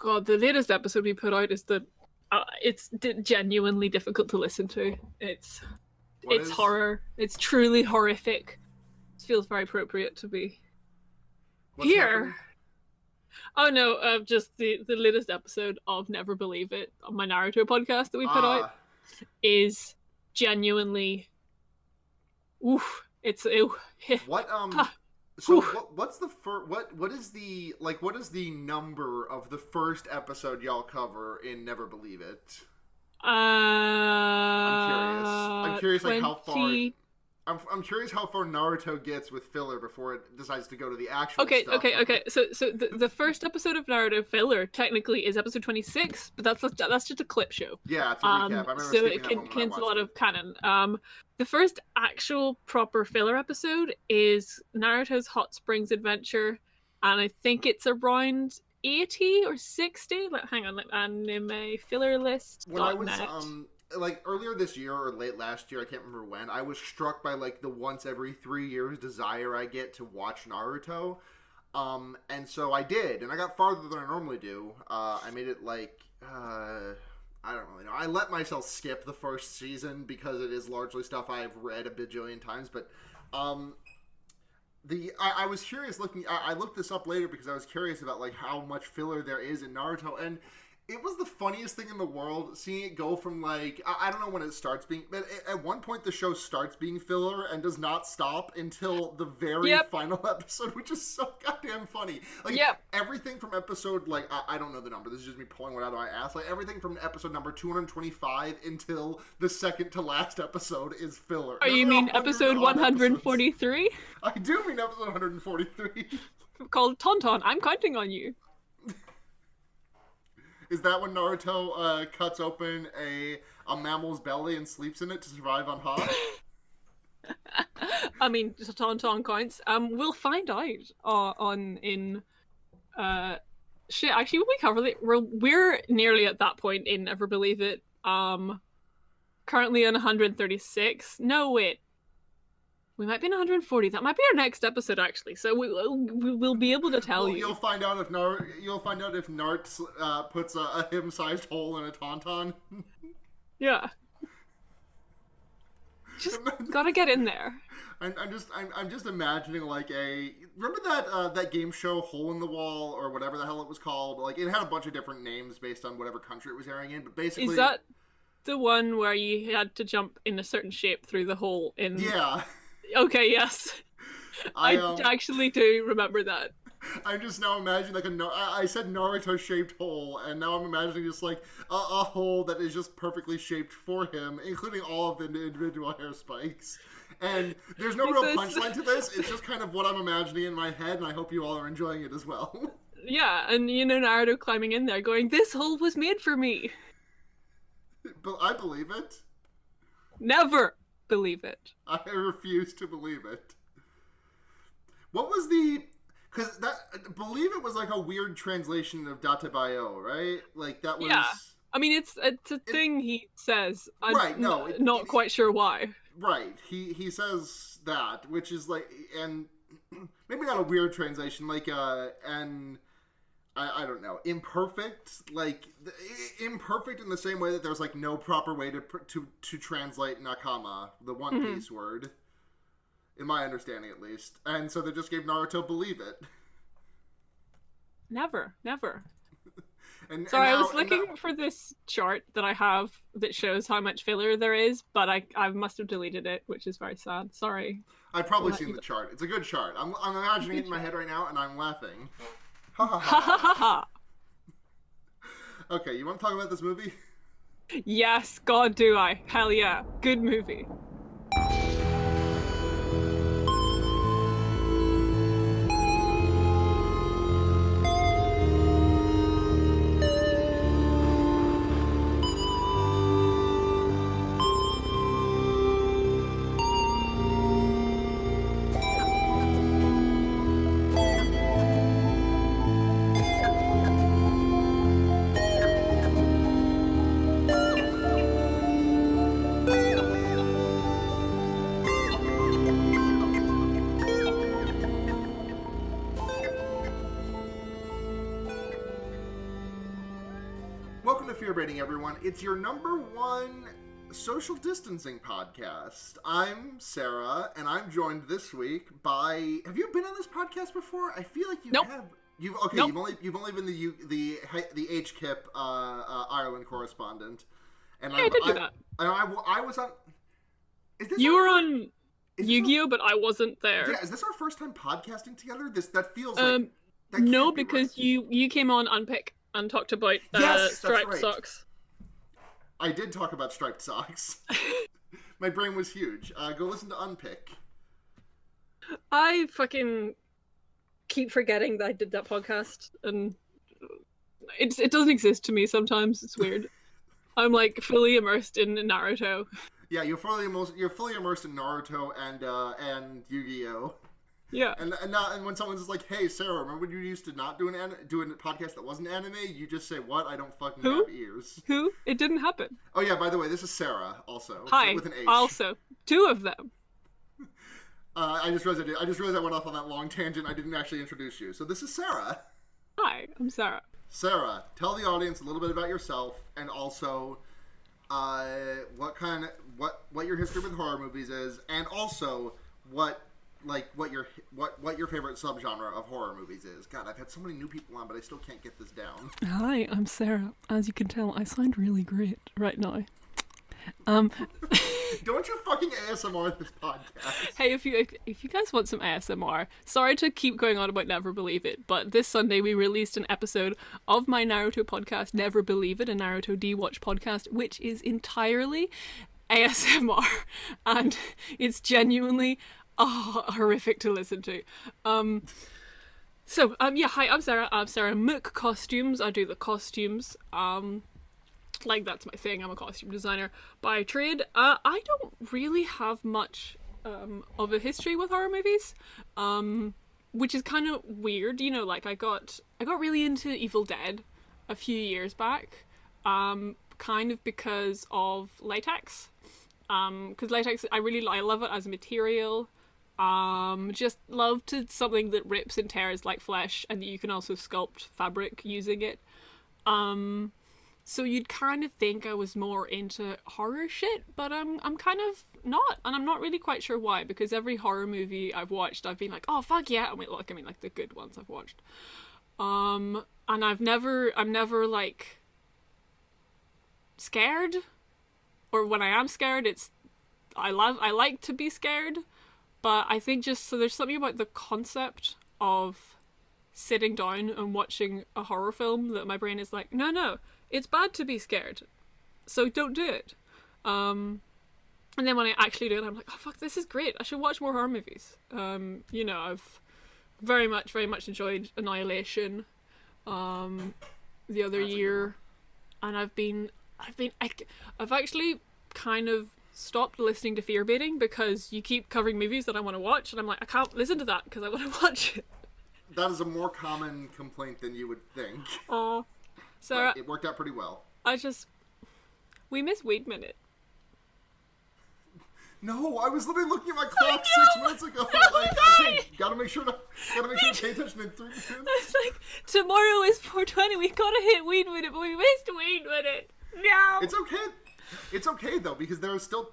God, the latest episode we put out is genuinely difficult to listen to. It's horror. It's truly horrific. It feels very appropriate to be here. Happening? Oh no, just the latest episode of Never Believe It, on my Naruto podcast that we put out, is genuinely oof. It's ew. What so what's the what is the number of the first episode y'all cover in Never Believe It? I'm curious 20... like how far I'm curious how far Naruto gets with filler before it decides to go to the actual stuff. Okay. So the first episode of Naruto filler technically is episode 26, but that's just a clip show. Yeah, it's a recap. I remember so it contains a lot of canon. The first actual proper filler episode is Naruto's Hot Springs Adventure, and I think it's around 80 or 60. Hang on, anime filler list. When I was like earlier this year or late last year, I can't remember when, I was struck by like the once every 3 years desire I get to watch Naruto. And so I did, and I got farther than I normally do. I made it like, I don't really know. I let myself skip the first season because it is largely stuff I've read a bajillion times, but, I was curious I looked this up later because I was curious about like how much filler there is in Naruto, and it was the funniest thing in the world seeing it go from like, I don't know when it starts being, but at one point the show starts being filler and does not stop until the very final episode, which is so goddamn funny. Like everything from episode, like, I don't know the number, this is just me pulling one out of my ass, like everything from episode number 225 until the second to last episode is filler. Oh, you mean episode 143? I do mean episode 143. Called Tauntaun, I'm counting on you. Is that when Naruto cuts open a mammal's belly and sleeps in it to survive on hot? I mean, Tauntaun counts. We'll find out shit, actually, when we cover it, we're nearly at that point in Never Believe It. Currently on 136. No, wait. We might be in 140. That might be our next episode, actually. So we'll be able to tell you. You'll find out if Nart puts a him-sized hole in a tauntaun. Yeah. Just gotta get in there. I'm just imagining like remember that game show Hole in the Wall or whatever the hell it was called? Like it had a bunch of different names based on whatever country it was airing in, but basically is that the one where you had to jump in a certain shape through the hole in? Yeah. Okay, yes. I actually do remember that. I'm just now imagining like I said Naruto-shaped hole, and now I'm imagining just like a hole that is just perfectly shaped for him, including all of the individual hair spikes. And there's no real punchline to this. It's just kind of what I'm imagining in my head, and I hope you all are enjoying it as well. Yeah, and Naruto climbing in there going, "This hole was made for me." But I believe it. Never believe it. I refuse to believe it. What was the... Because that... Believe it was like a weird translation of Databayo, right? Like that was... Yeah. I mean, it's a thing he says. I'm not quite sure why. Right. He says that, which is like... And maybe not a weird translation, like and... I don't know, imperfect, like imperfect in the same way that there's like no proper way to translate nakama, the One Piece word, in my understanding at least, and so they just gave Naruto believe it. Never. And I was looking for this chart that I have that shows how much filler there is, but I must have deleted it, which is very sad. Sorry. I've probably seen the chart. It's a good chart. I'm imagining it in my head right now, and I'm laughing. Ha ha ha. Okay, you want to talk about this movie? Yes, God do I. Hell yeah. Good movie. Fear Baiting, everyone. It's your number one social distancing podcast. I'm Sarah, and I'm joined this week by... Have you been on this podcast before? I feel like you have. You've only been the HKIP Ireland correspondent. And I did do that. I was on... You were on Yu-Gi-Oh, but I wasn't there. Yeah, is this our first time podcasting together? That feels like... No, because you came on Unpick and talked about striped socks. I did talk about striped socks. My brain was huge. Go listen to Unpick. I fucking keep forgetting that I did that podcast, and it doesn't exist to me sometimes. It's weird. I'm like fully immersed in Naruto. Yeah, you're fully immersed in Naruto and Yu-Gi-Oh. Yeah. And when someone's just like, "Hey, Sarah, remember when you used to not do a podcast that wasn't anime?" You just say, "What? I don't fucking have ears." Who? It didn't happen. Oh yeah, by the way, this is Sarah also. Hi. With an H. Also, two of them. I just realized I went off on that long tangent. I didn't actually introduce you. So this is Sarah. Hi, I'm Sarah. Sarah, tell the audience a little bit about yourself, and also what your history with horror movies is, and also what your favorite subgenre of horror movies is. God, I've had so many new people on, but I still can't get this down. Hi, I'm Sarah. As you can tell, I sound really great right now. Don't you fucking ASMR this podcast. Hey, if you guys want some ASMR, sorry to keep going on about Never Believe It, but this Sunday we released an episode of my Naruto podcast, Never Believe It, a Naruto D-Watch podcast, which is entirely ASMR, and it's genuinely horrific to listen to. Hi, I'm Sarah. I'm Sarah Mook Costumes. I do the costumes. That's my thing. I'm a costume designer by trade. I don't really have much of a history with horror movies, which is kind of weird. You know, like I got really into Evil Dead a few years back, kind of because of latex. Because latex, I love it as a material. Just love something that rips and tears like flesh, and that you can also sculpt fabric using it. So you'd kind of think I was more into horror shit, but I'm kind of not, and I'm not really quite sure why, because every horror movie I've watched, I've been like, oh fuck yeah, like the good ones I've watched. And I'm never like scared, or when I am scared, I like to be scared. But I think there's something about the concept of sitting down and watching a horror film that my brain is like, no, it's bad to be scared, so don't do it. And then when I actually do it, I'm like, oh fuck, this is great. I should watch more horror movies. I've very much enjoyed Annihilation the other year, and I've actually kind of stopped listening to Fear Baiting because you keep covering movies that I want to watch, and I'm like, I can't listen to that because I want to watch it. That is a more common complaint than you would think. Sarah, it worked out pretty well. We missed Weed Minute. No, I was literally looking at my clock 6 minutes ago. Gotta make sure to pay attention in 3 minutes. It's like, tomorrow is 420, we gotta hit Weed Minute, but we missed Weed Minute. No! It's okay. It's okay though, because there's still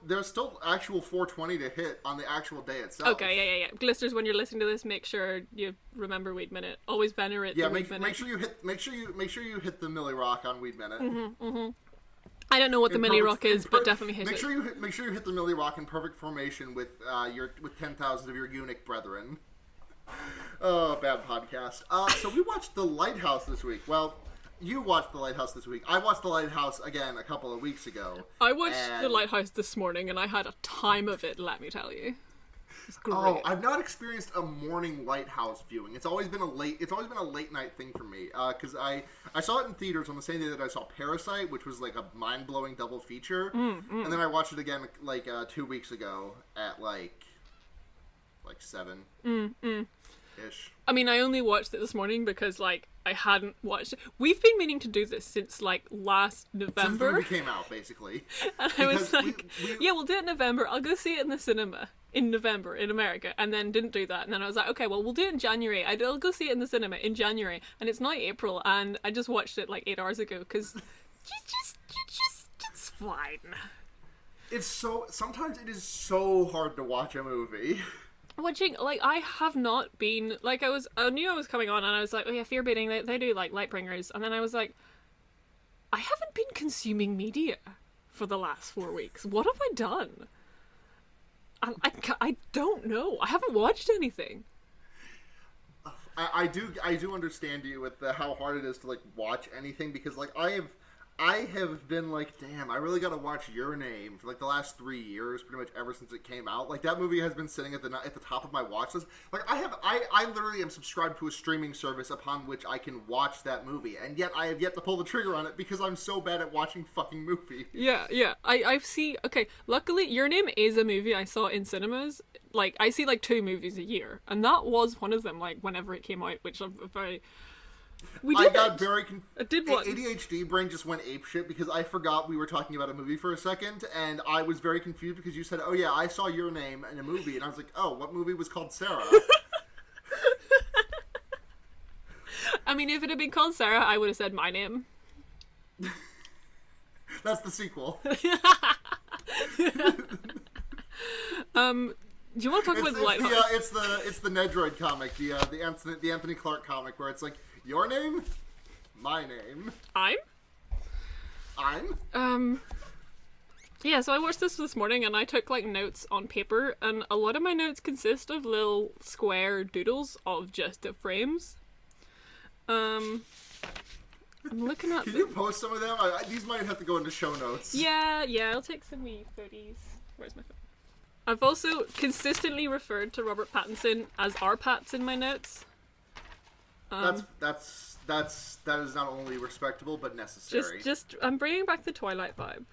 actual 420 to hit on the actual day itself. Okay, yeah. Listeners, when you're listening to this, make sure you remember Weed Minute. Always venerate the Weed Minute. Make sure you hit the Milli Rock on Weed Minute. Mm-hmm. I don't know what the Milli Rock is, but definitely hit it. Make sure you hit the Milli Rock in perfect formation with 10,000 of your eunuch brethren. Oh, bad podcast. So we watched The Lighthouse this week. Well, you watched The Lighthouse this week. I watched The Lighthouse again a couple of weeks ago. I watched The Lighthouse this morning, and I had a time of it, let me tell you. It's great. Oh, I've not experienced a morning Lighthouse viewing. It's always been a late night thing for me. Because I saw it in theaters on the same day that I saw Parasite, which was like a mind blowing double feature, and then I watched it again 2 weeks ago at like 7 ish. I mean, I only watched it this morning because I hadn't watched it. We've been meaning to do this since last November. Since the movie came out, basically. And I was like, yeah, we'll do it in November. I'll go see it in the cinema in November in America, and then didn't do that. And then I was like, okay, well, we'll do it in January. I'll go see it in the cinema in January. And it's now April, and I just watched it 8 hours ago because you just fine. Sometimes it is so hard to watch a movie. Watching, like, I have not been, like, I knew I was coming on, and I was like, oh yeah, Fear Baiting, they do, like, Lightbringers, and then I was like, I haven't been consuming media for the last 4 weeks. What have I done? I don't know. I haven't watched anything. I do understand you with how hard it is to, like, watch anything, because, like, I have been like, damn, I really gotta watch Your Name for like the last 3 years, pretty much ever since it came out. Like, that movie has been sitting at the top of my watch list. Like, I literally am subscribed to a streaming service upon which I can watch that movie, and yet I have yet to pull the trigger on it because I'm so bad at watching fucking movies. Yeah. I've seen, okay, luckily Your Name is a movie I saw in cinemas. Like, I see like 2 movies a year, and that was one of them, like, whenever it came out, which I'm very... I got very I did one. ADHD brain just went apeshit because I forgot we were talking about a movie for a second, and I was very confused because you said, oh yeah, I saw Your Name in a movie, and I was like, oh, what movie was called Sarah? I mean, if it had been called Sarah, I would have said My Name. That's the sequel. Do you want to talk about Lighthouse? It's the Nedroid comic, the Anthony Clark comic, where it's like, your name, my name. I'm. Yeah, so I watched this morning, and I took like notes on paper, and a lot of my notes consist of little square doodles of just the frames. I'm looking at. Can you post some of them? These might have to go into show notes. Yeah, I'll take some wee photos. Where's my phone? I've also consistently referred to Robert Pattinson as our Pats in my notes. That is not only respectable but necessary. I'm bringing back the Twilight vibe.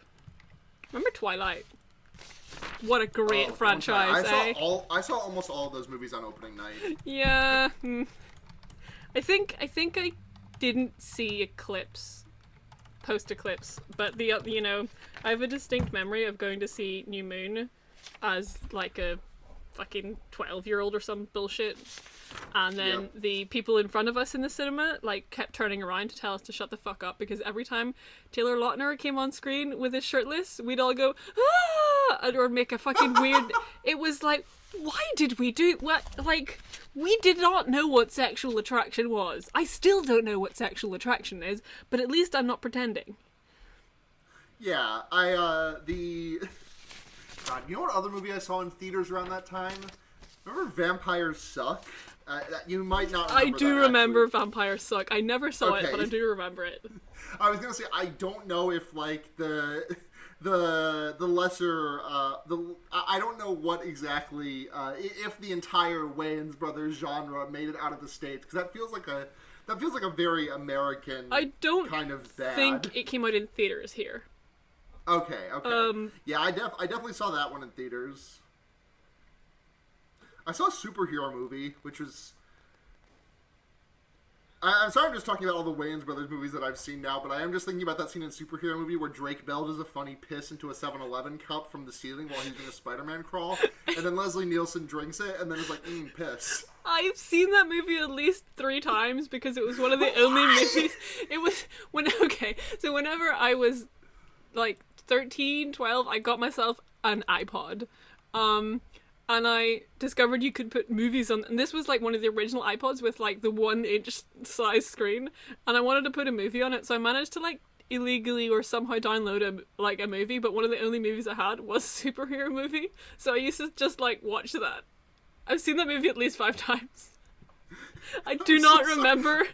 Remember Twilight? What a great franchise! I saw almost all of those movies on opening night. Yeah, I think I didn't see post Eclipse, but I have a distinct memory of going to see New Moon as like a fucking 12-year-old or some bullshit, and then the people in front of us in the cinema like kept turning around to tell us to shut the fuck up, because every time Taylor Lautner came on screen with his shirtless, we'd all go ah, or make a fucking weird. It was like, why did we do what? Like, we did not know what sexual attraction was. I still don't know what sexual attraction is, but at least I'm not pretending. Yeah, God, you know what other movie I saw in theaters around that time? Remember Vampires Suck? You might not remember. I do remember Vampires Suck. I never saw it, but I do remember it. I was gonna say, I don't know if like the lesser I don't know what exactly if the entire Wayans Brothers genre made it out of the States, because that feels like a very American. I don't kind of bad. think it came out in theaters here. Okay. Yeah, I definitely saw that one in theaters. I saw a superhero movie, which was... I'm sorry I'm just talking about all the Wayans Brothers movies that I've seen now, but I am just thinking about that scene in Superhero Movie where Drake Bell does a funny piss into a 7-Eleven cup from the ceiling while he's doing a Spider-Man crawl, and then Leslie Nielsen drinks it, and then is like, piss. I've seen that movie at least 3 times, because it was one of the only movies... It was... So whenever I was, like, 13, 12, I got myself an iPod. And I discovered you could put movies on, and this was like one of the original iPods with like the 1-inch size screen, and I wanted to put a movie on it, so I managed to like illegally or somehow download a movie, but one of the only movies I had was a superhero movie, so I used to just like watch that. I've seen that movie at least 5 times. I do not remember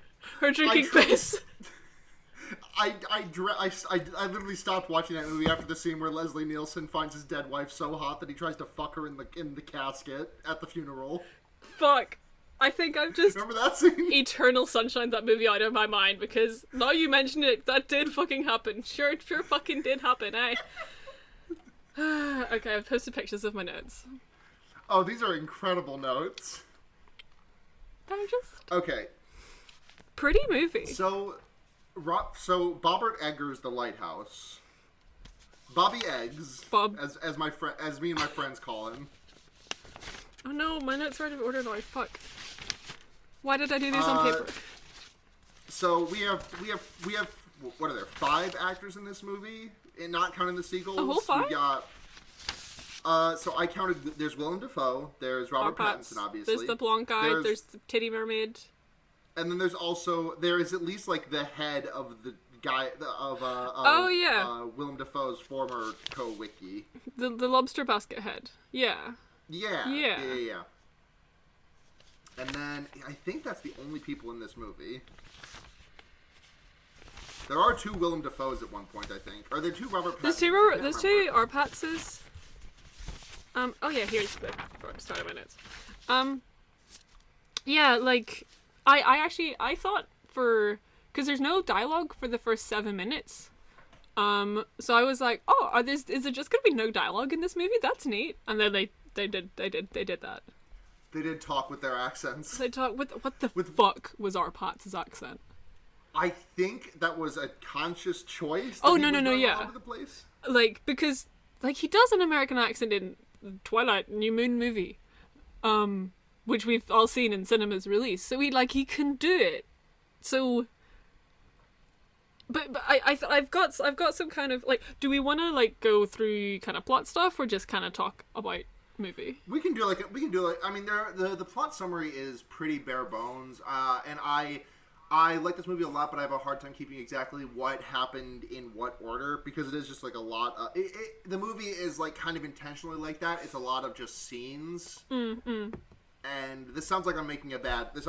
her drinking piss. I literally stopped watching that movie after the scene where Leslie Nielsen finds his dead wife so hot that he tries to fuck her in the casket at the funeral. Fuck. I think I've just... Remember that scene? Eternal Sunshine that movie out of my mind, because now you mention it, that did fucking happen. Sure fucking did happen, eh? Okay, I've posted pictures of my notes. Oh, these are incredible notes. They're just... Okay. Pretty movie. So Bobbert Eggers' The Lighthouse. Bobby Eggs, Bob, as me and my friends call him. Oh no, my notes are out of order now. Fuck. Why did I do these on paper? So we have what are there, 5 actors in this movie, and not counting the sequels. A whole 5? We got. So I counted. There's Willem Dafoe. There's Robert Pattinson, obviously. There's the blonde guy. There's the titty mermaid. And then there is at least like the head of the guy of Willem Dafoe's former co-wiki. The lobster basket head. Yeah. Yeah. And then I think that's the only people in this movie. There are 2 Willem Dafoes at one point, I think. Are there 2 Robert Pattinson? There's 2 Arpatses. Oh yeah, here's the start of my notes. Yeah, like, I thought because there's no dialogue for the first 7 minutes. So I was like, oh, is there just gonna be no dialogue in this movie? That's neat. And then they did that. They did talk with their accents. They talk with what the fuck was Arpat's accent? I think that was a conscious choice. Oh no, yeah. All over the place. Like, because like he does an American accent in Twilight New Moon movie, which we've all seen in cinemas release. So he can do it. So, but I've got some kind of like. Do we want to like go through kind of plot stuff or just kind of talk about movie? We can do I mean, the plot summary is pretty bare bones, and I like this movie a lot, but I have a hard time keeping exactly what happened in what order, because it is just like a lot of... the movie is like kind of intentionally like that. It's a lot of just scenes. Mm-hmm. And this sounds like I'm saying a bad thing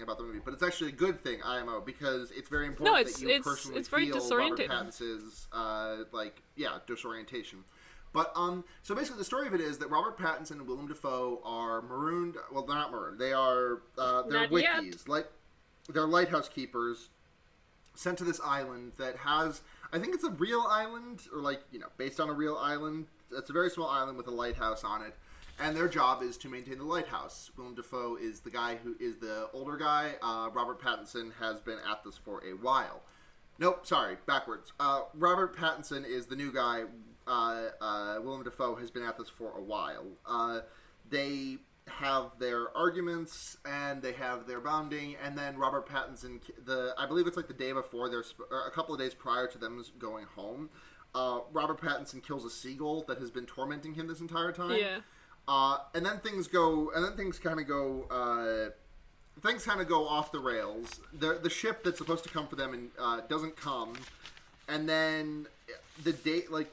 about the movie, but it's actually a good thing, IMO, because it's very important that you personally feel Robert Pattinson's, disorientation. But, so basically the story of it is that Robert Pattinson and Willem Dafoe are marooned... Well, they're not marooned. They are... they're not wikis. They're lighthouse keepers sent to this island that has... I think it's a real island, or based on a real island. It's a very small island with a lighthouse on it. And their job is to maintain the lighthouse. Willem Dafoe is the guy who is the older guy. Robert Pattinson has been at this for a while. Nope, sorry, backwards. Robert Pattinson is the new guy. Willem Dafoe has been at this for a while. They have their arguments and they have their bonding, and then Robert Pattinson, I believe it's like the day before, or a couple of days prior to them going home, Robert Pattinson kills a seagull that has been tormenting him this entire time. Yeah. And then things kind of go off the rails. The ship that's supposed to come for them doesn't come, and then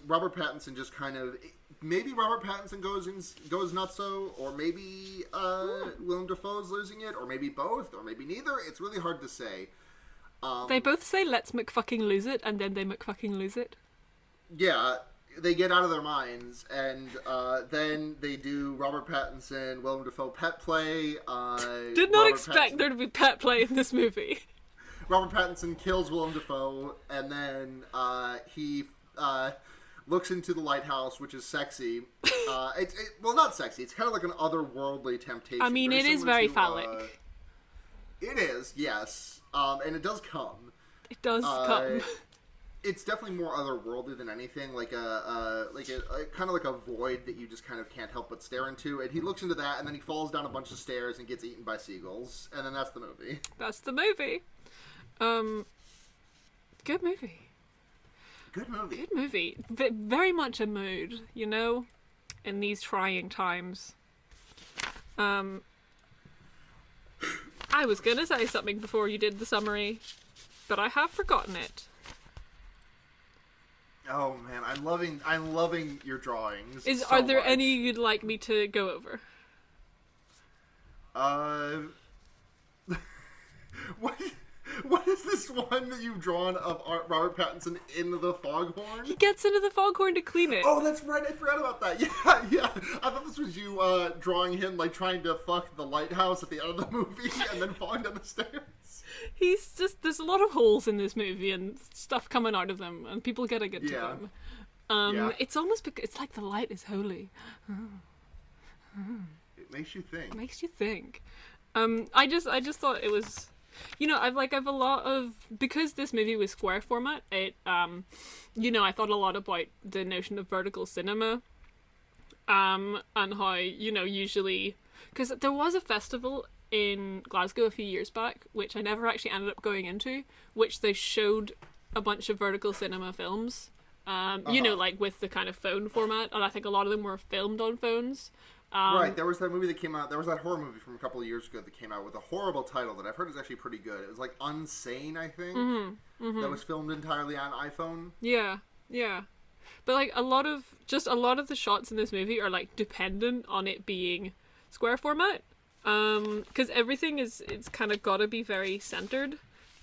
Robert Pattinson just kind of... Maybe Robert Pattinson goes nutso, or maybe Willem Dafoe's losing it, or maybe both, or maybe neither. It's really hard to say. They both say, let's McFucking lose it, and then they McFucking lose it. Yeah, they get out of their minds, and then they do Robert Pattinson, Willem Dafoe pet play. Did not expect there to be pet play in this movie. Robert Pattinson kills Willem Dafoe, and then he... looks into the lighthouse, which is sexy. Well, not sexy. It's kind of like an otherworldly temptation. I mean, it is very phallic. It is, yes. And it does come. It does come. It's definitely more otherworldly than anything. Like a kind of like a void that you just kind of can't help but stare into. And he looks into that, and then he falls down a bunch of stairs and gets eaten by seagulls. And then that's the movie. That's the movie. Good movie. Good movie. Very much a mood, in these trying times. I was gonna say something before you did the summary, but I have forgotten it. Oh man, I'm loving your drawings. Are there any you'd like me to go over? What is this one that you've drawn of Robert Pattinson in the foghorn? He gets into the foghorn to clean it. Oh, that's right. I forgot about that. Yeah. I thought this was you drawing him trying to fuck the lighthouse at the end of the movie and then falling down the stairs. There's a lot of holes in this movie and stuff coming out of them, and people gotta get to them. It's almost it's like the light is holy. It makes you think. I just thought it was... I've a lot of... Because this movie was square format, I thought a lot about the notion of vertical cinema, and how, usually... Because there was a festival in Glasgow a few years back, which I never actually ended up going into, which they showed a bunch of vertical cinema films. You know, like with the kind of phone format, and I think a lot of them were filmed on phones. Right, there was that movie that came out. There was that horror movie from a couple of years ago that came out with a horrible title that I've heard is actually pretty good. It was like Unsane, I think. That was filmed entirely on iPhone. Yeah, yeah. But like a lot of the shots in this movie are like dependent on it being square format, because everything it's kind of got to be very centered.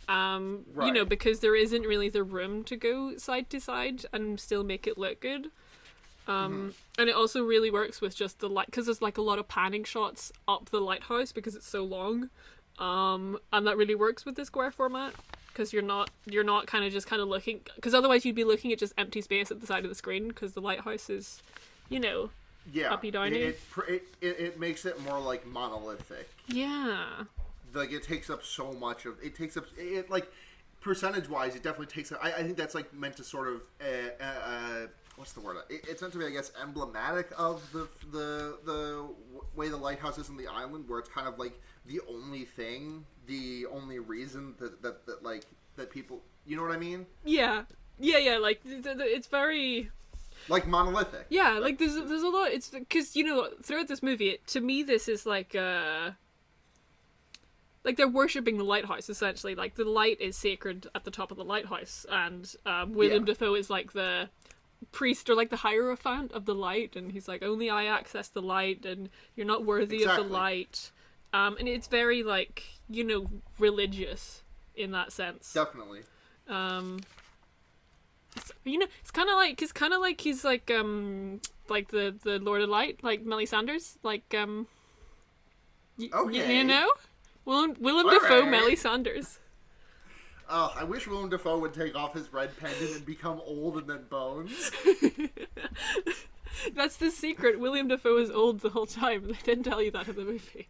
Right. You know, because there isn't really the room to go side to side and still make it look good. And it also really works with just the light, because there's like a lot of panning shots up the lighthouse because it's so long, and that really works with the square format, because you're not kind of looking, because otherwise you'd be looking at just empty space at the side of the screen, because the lighthouse is, you know, uppy downy. It makes it more like monolithic. Yeah. Like it takes up so much of it, like percentage wise, it definitely takes up. I think that's like meant to sort of what's the word? It's meant to be, I guess, emblematic of the way the lighthouse is in the island, where it's kind of like the only thing, the only reason that people, you know what I mean? Yeah. Like it's very like monolithic. Yeah, like there's a lot. It's because, you know, throughout this movie, to me, this is like they're worshipping the lighthouse, essentially. Like, the light is sacred at the top of the lighthouse, and William Dafoe is like the priest, or like the hierophant of the light, and he's like, only I access the light, and you're not worthy of the light. And it's very, like, you know, religious in that sense. Definitely. You know, it's kind of like he's like the Lord of Light, like Melisandre's, like okay. You know, Willem Dafoe, Melisandre's. I wish Willem Dafoe would take off his red pendant and become old and then bones. That's the secret. William Dafoe is old the whole time. They didn't tell you that in the movie.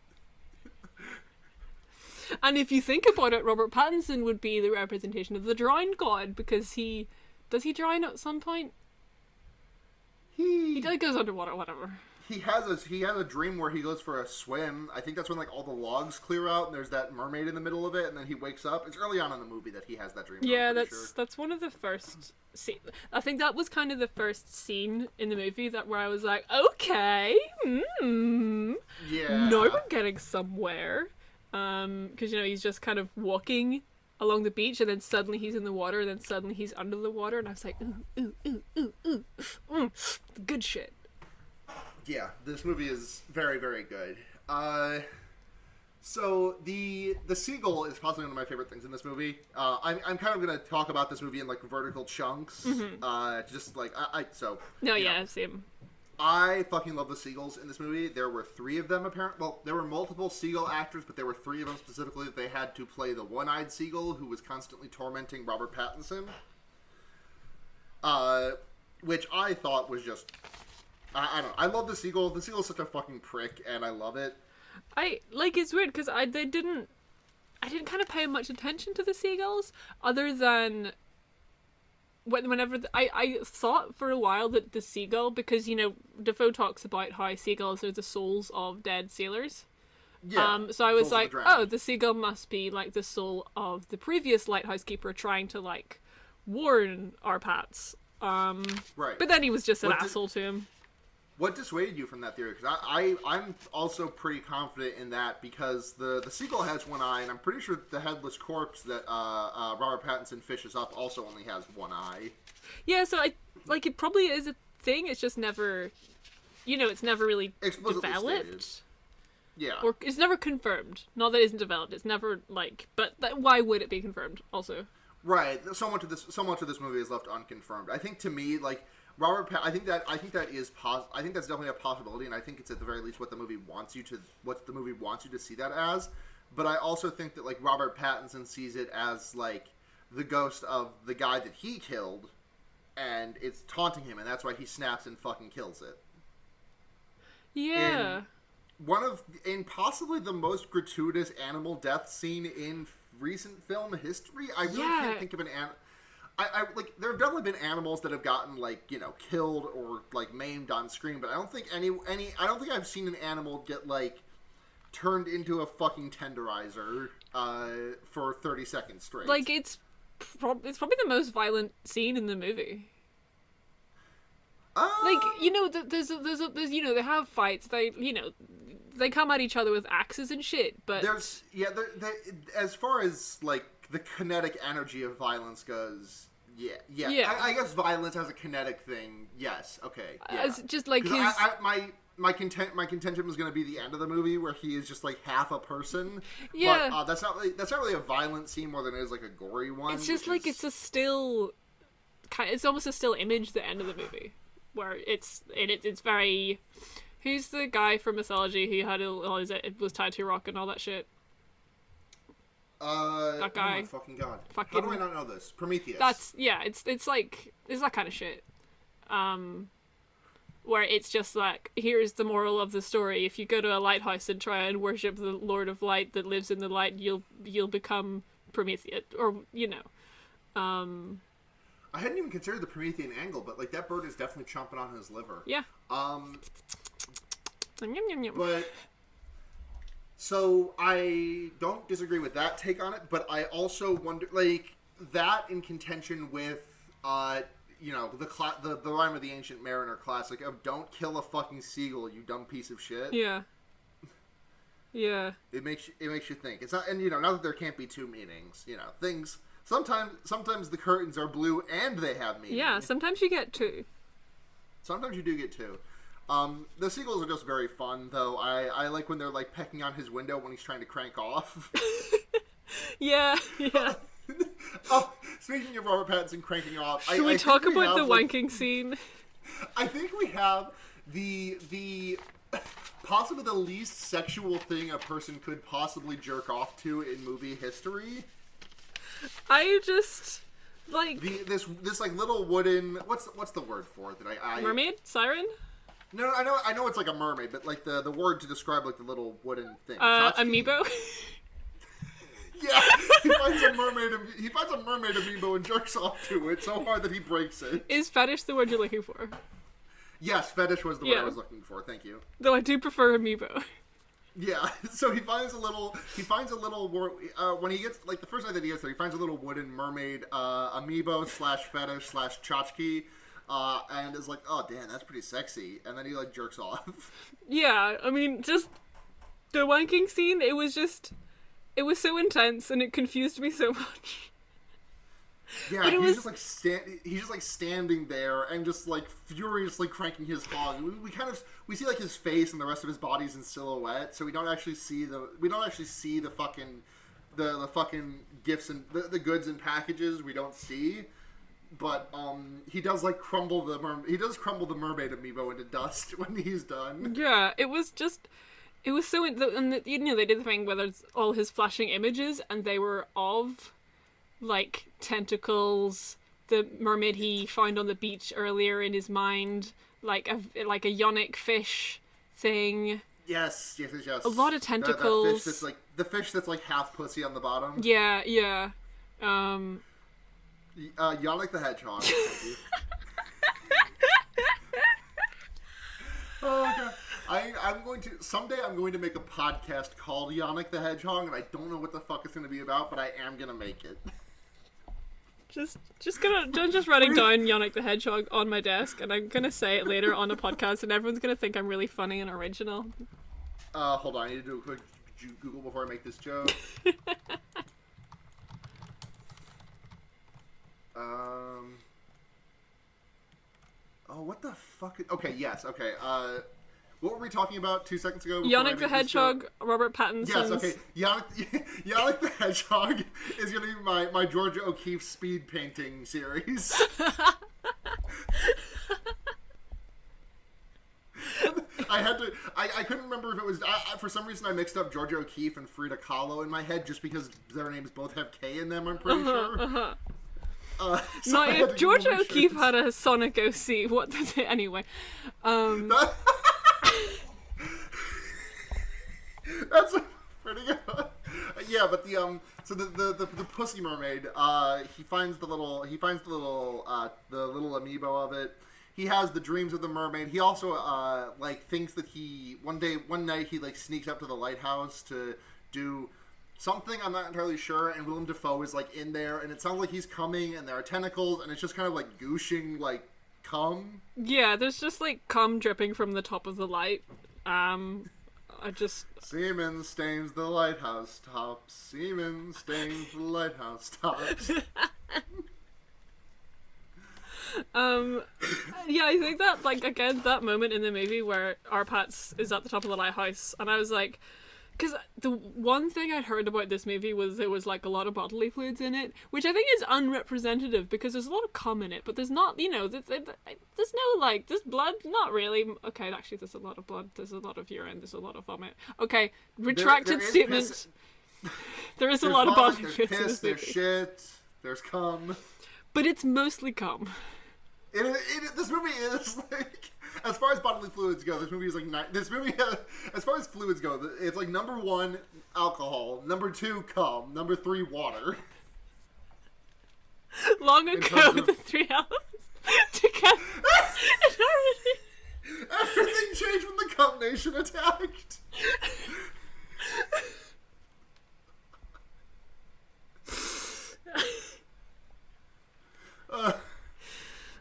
And if you think about it, Robert Pattinson would be the representation of the drowned god, because does he drown at some point? He goes underwater, whatever. He has a dream where he goes for a swim. I think that's when like all the logs clear out and there's that mermaid in the middle of it, and then he wakes up. It's early on in the movie that he has that dream. Yeah, that's one of the first I think that was kind of the first scene in the movie where I was like, okay, yeah, now we're getting somewhere. Because, you know, he's just kind of walking along the beach, and then suddenly he's in the water, and then suddenly he's under the water, and I was like, good shit. Yeah, this movie is very, very good. So the seagull is possibly one of my favorite things in this movie. I'm kind of going to talk about this movie in like vertical chunks. Just like same. I fucking love the seagulls in this movie. There were 3 of them, apparently. Well, there were multiple seagull actors, but there were 3 of them specifically that they had to play the one-eyed seagull who was constantly tormenting Robert Pattinson. Which I thought was just... I don't know. I love the seagull. The seagull's such a fucking prick, and I love it. It's weird, because I didn't kind of pay much attention to the seagulls, other than... Whenever I thought for a while that the seagull, because, you know, Defoe talks about how seagulls are the souls of dead sailors. Yeah. So I was like, oh, the seagull must be like the soul of the previous lighthouse keeper trying to like warn our Pats. Right. But then he was just an asshole to him. What dissuaded you from that theory? Because I'm also pretty confident in that, because the seagull has one eye, and I'm pretty sure the headless corpse that Robert Pattinson fishes up also only has one eye. Yeah, so it probably is a thing. It's just never, you know, it's never really developed. Stated. Yeah. Or it's never confirmed. Not that it isn't developed. It's never why would it be confirmed? Also. Right. So much of this movie is left unconfirmed. I think, to me, like, I think that's definitely a possibility, and I think it's at the very least what the movie wants you to see that as. But I also think that, like, Robert Pattinson sees it as like the ghost of the guy that he killed, and it's taunting him, and that's why he snaps and fucking kills it. Yeah. In possibly the most gratuitous animal death scene in recent film history. I really can't think of an animal. There have definitely been animals that have gotten, like, you know, killed or like maimed on screen, but I don't think I don't think I've seen an animal get like turned into a fucking tenderizer for 30 seconds straight. Like, it's it's probably the most violent scene in the movie. Like, there's they have fights. They come at each other with axes and shit. But as far as like the kinetic energy of violence goes, yeah. I guess violence as a kinetic thing. Yes, okay. Yeah. As just like his. My contention was going to be the end of the movie where he is just like half a person. Yeah, but that's not really a violent scene more than it is like a gory one. It's just like it's a still. It's almost a still image. The end of the movie, where it's very. Who's the guy from Mythology who had it was tied to a rock and all that shit? That guy. Oh my fucking god! How do I not know this? Prometheus. It's that kind of shit. Where it's just like, here's the moral of the story: if you go to a lighthouse and try and worship the Lord of Light that lives in the light, you'll become Prometheus, or I hadn't even considered the Promethean angle, but like that bird is definitely chomping on his liver. Yeah. But so I don't disagree with that take on it, but I also wonder, like, that in contention with the Rime of the Ancient Mariner classic of "Don't kill a fucking seagull, you dumb piece of shit." Yeah. Yeah. It makes you think. It's not, and not that there can't be two meanings. Things sometimes the curtains are blue and they have meaning. Yeah, sometimes you get two. Sometimes you do get two. The seagulls are just very fun, though. I like when they're like pecking on his window when he's trying to crank off. Yeah. Oh, speaking of Robert Pattinson cranking off, should we talk about the wanking scene? I think we have the possibly the least sexual thing a person could possibly jerk off to in movie history. I just like this like little wooden what's the word for it that I mermaid siren? No, I know it's like a mermaid, but like the word to describe like the little wooden thing. Amiibo. Yeah, he finds a mermaid amiibo and jerks off to it so hard that he breaks it. Is fetish the word you're looking for? Yes, fetish was the word I was looking for. Thank you. Though I do prefer amiibo. Yeah, so he finds a little when he gets like the first night that he gets there, he finds a little wooden mermaid amiibo / fetish / tchotchke. And is like, oh damn, that's pretty sexy, and then he like jerks off. Yeah, I mean, just the wanking scene. It was so intense, and it confused me so much. Yeah, he's just like standing there and just like furiously cranking his hog. We see like his face and the rest of his body's in silhouette, so we don't actually see the fucking gifts and the goods and packages. We don't see. But he does like crumble the mermaid amiibo into dust when he's done. Yeah, it was so and they did the thing where there's all his flashing images, and they were of like tentacles, the mermaid he found on the beach earlier in his mind, like a yonic fish thing. Yes. A lot of tentacles. The fish that's like half pussy on the bottom. Yeah. Yonic the Hedgehog. Thank you. Oh god. Someday I'm going to make a podcast called Yonic the Hedgehog, and I don't know what the fuck it's going to be about, but I am going to make it. Just writing down Yonic the Hedgehog on my desk, and I'm gonna say it later on a podcast, and everyone's gonna think I'm really funny and original. Hold on, I need to do a quick Google before I make this joke. Oh, what the fuck? Okay, yes, okay. What were we talking about 2 seconds ago? Yonic the Hedgehog, Robert Pattinson. Yes, okay. Yonic the Hedgehog is going to be my Georgia O'Keeffe speed painting series. I couldn't remember if it was, for some reason I mixed up Georgia O'Keeffe and Frida Kahlo in my head just because their names both have K in them, I'm pretty sure. So if Georgia O'Keeffe had a Sonic OC, what does it anyway? That's pretty good. Yeah, but the pussy mermaid, he finds the little amiibo of it. He has the dreams of the mermaid. He also thinks that one night he like sneaks up to the lighthouse to do something, I'm not entirely sure, and Willem Dafoe is, like, in there, and it sounds like he's coming, and there are tentacles, and it's just kind of, like, gooshing, like, cum. Yeah, there's just, like, cum dripping from the top of the light. Semen stains the lighthouse tops. Semen stains the lighthouse tops. Yeah, I think that, like, again, that moment in the movie where Arpats is at the top of the lighthouse, and I was like, because the one thing I'd heard about this movie was there was, like, a lot of bodily fluids in it, which I think is unrepresentative because there's a lot of cum in it, but there's not, you know, there's no, like, there's blood, not really. Okay, actually, there's a lot of blood, there's a lot of urine, there's a lot of vomit. Okay, retracted statement. There is a lot of bodily fluids in this movie. There's shit, there's cum. But it's mostly cum. This movie is, like, as far as bodily fluids go, this movie is, like, as far as fluids go, it's, like, number 1, alcohol, number 2, cum, number 3, water. Long ago, the 3 elements together. Everything changed when the cum nation attacked.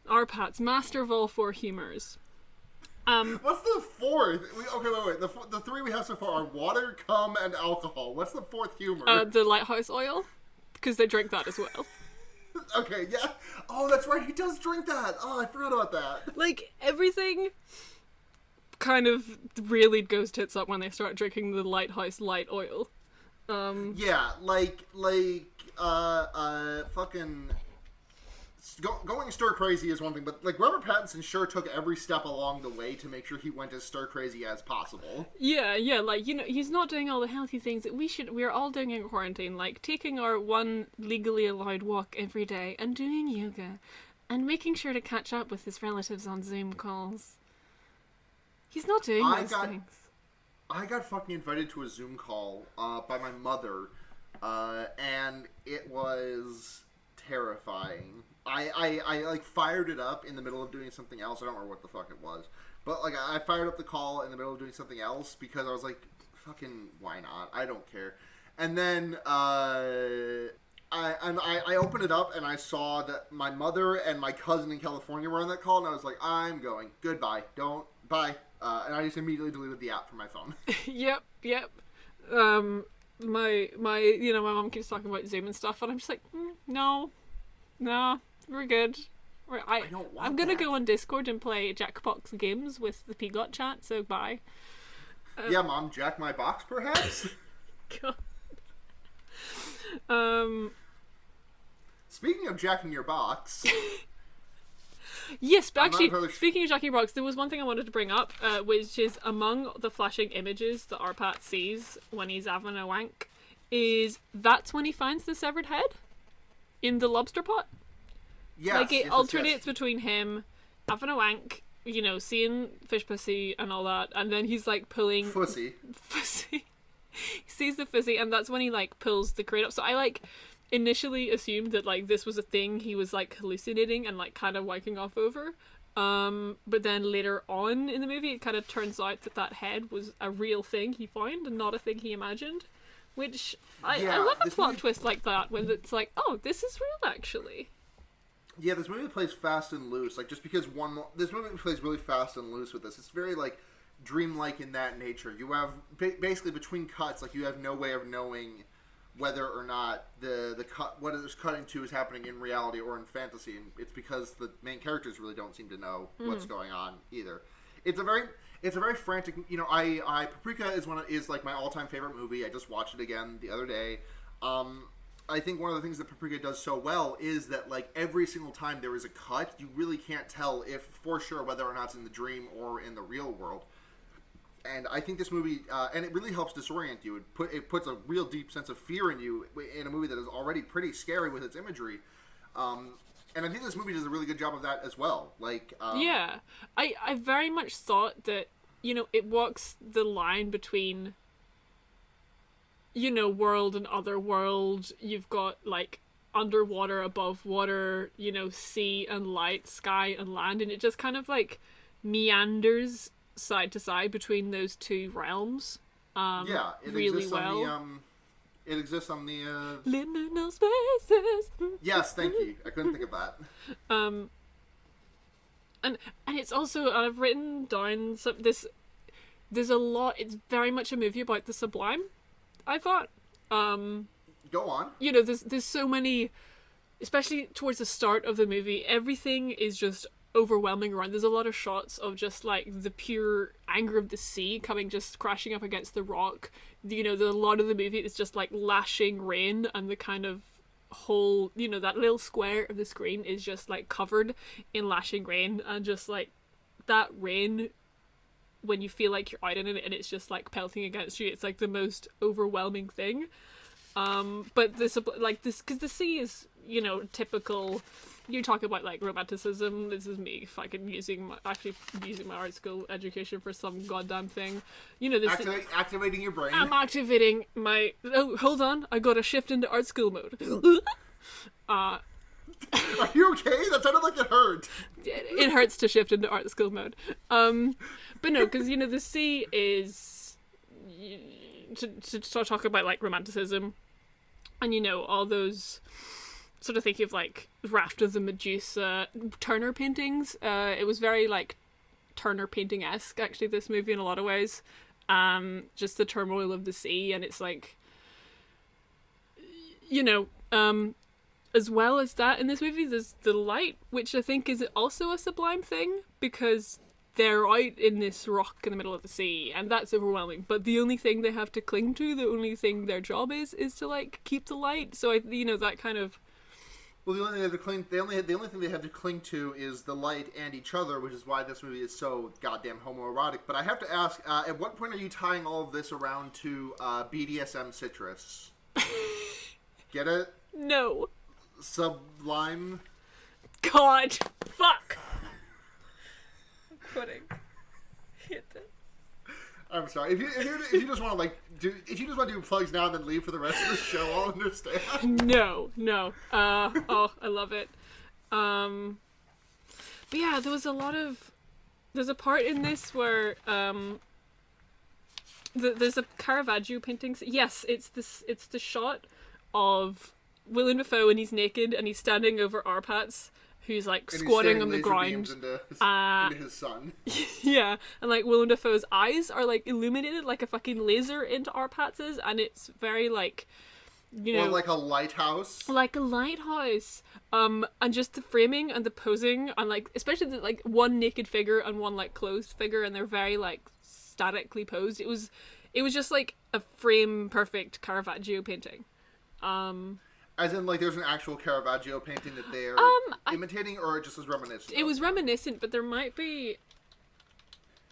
Arpats, master of all 4 humors. What's the 4th? Wait. The 3 we have so far are water, cum, and alcohol. What's the 4th humor? The lighthouse oil, because they drink that as well. Okay, yeah. Oh, that's right. He does drink that. Oh, I forgot about that. Like, everything kind of really goes tits up when they start drinking the lighthouse light oil. Yeah, fucking... Going stir crazy is one thing, but, like, Robert Pattinson sure took every step along the way to make sure he went as stir crazy as possible. Yeah, like, you know, he's not doing all the healthy things that we're all doing in quarantine, like taking our one legally allowed walk every day and doing yoga and making sure to catch up with his relatives on Zoom calls. He's not doing those things. I got fucking invited to a Zoom call by my mother, and it was terrifying. I like fired it up in the middle of doing something else. I don't remember what the fuck it was, but like I fired up the call in the middle of doing something else because I was like, fucking why not? I don't care. And then I opened it up and I saw that my mother and my cousin in California were on that call, and I was like, I'm going. Goodbye. Don't. Bye. And I just immediately deleted the app from my phone. Yep. My mom keeps talking about Zoom and stuff, and I'm just like, no, we're good. I'm gonna go on Discord and play Jackbox games with the Peagot chat, so bye. Yeah, Mom, jack my box, perhaps? God. Speaking of jacking your box... Yes, but actually, speaking of jacking your box, there was one thing I wanted to bring up, which is among the flashing images that Arpat sees when he's having a wank, that's when he finds the severed head in the lobster pot. Yes, like, it alternates between him having a wank, you know, seeing fish pussy and all that, and then he's, like, pulling... Fussy. He sees the fussy, and that's when he, like, pulls the crate up. So I, like... initially assumed that, like, this was a thing he was, like, hallucinating and, like, kind of wanking off over. But then later on in the movie, it kind of turns out that head was a real thing he found and not a thing he imagined. Which, I love a plot twist like that, when it's like, oh, this is real, actually. Yeah, this movie plays fast and loose. Like, just because this movie plays really fast and loose with this. It's very, like, dreamlike in that nature. You have, basically, between cuts, like, you have no way of knowing whether or not the cut, what it's cutting to, is happening in reality or in fantasy, and it's because the main characters really don't seem to know what's going on either. It's a very frantic. You know, Paprika is like my all-time favorite movie. I just watched it again the other day. I think one of the things that Paprika does so well is that, like, every single time there is a cut, you really can't tell if for sure whether or not it's in the dream or in the real world. And I think this movie, and it really helps disorient you. It puts a real deep sense of fear in you in a movie that is already pretty scary with its imagery. And I think this movie does a really good job of that as well. Like, yeah, I very much thought that, you know, it walks the line between, you know, world and other world. You've got, like, underwater, above water, you know, sea and light, sky and land, and it just kind of, like, meanders side to side between those two realms. Yeah, it really exists well. It exists on the. Liminal spaces. Yes, thank you. I couldn't think of that. And it's also, I've written down some this. There's a lot. It's very much a movie about the sublime, I thought. Go on. You know, there's so many, especially towards the start of the movie, everything is just overwhelming around. There's a lot of shots of just like the pure anger of the sea coming, just crashing up against the rock. You know, a lot of the movie is just like lashing rain, and the kind of whole, you know, that little square of the screen is just like covered in lashing rain, and just like that rain, when you feel like you're out in it and it's just like pelting against you, it's like the most overwhelming thing. But this, like this, because the sea is, you know, typical. You talk about like romanticism. This is me fucking using my art school education for some goddamn thing. You know, this activating your brain. I'm activating my. Oh, hold on! I got to shift into art school mode. Are you okay? That sounded like it hurt. It hurts to shift into art school mode. But no, because you know the sea is to talk about like romanticism, and you know all those sort of thinking of like Raft of the Medusa, Turner paintings. It was very like Turner painting-esque actually, this movie, in a lot of ways. Just the turmoil of the sea, and it's like, you know, as well as that in this movie there's the light, which I think is also a sublime thing, because they're out in this rock in the middle of the sea, and that's overwhelming, but the only thing they have to cling to, the only thing their job is to like keep the light. So you know, that kind of. Well, the only thing they have to cling to is the light and each other, which is why this movie is so goddamn homoerotic. But I have to ask, at what point are you tying all of this around to BDSM citrus? Get it? No. Sublime? God. Fuck. I'm quitting. Hit this. I'm sorry. If you just want to do plugs now and then leave for the rest of the show, I'll understand. No. Oh, I love it. But yeah, there's a part in this where there's a Caravaggio painting. Yes, it's the shot of Willem Dafoe, and he's naked and he's standing over Arpats, who's like squatting on the ground into his son. Yeah, and like Willem Dafoe's eyes are like illuminated like a fucking laser into Arpats's, and it's very like, you know, or like a lighthouse. Like a lighthouse. And just the framing and the posing, and like especially the like one naked figure and one like clothed figure, and they're very like statically posed. It was just like a frame perfect Caravaggio painting. As in, like, there's an actual Caravaggio painting that they're imitating, or it just was reminiscent? It was reminiscent, but there might be.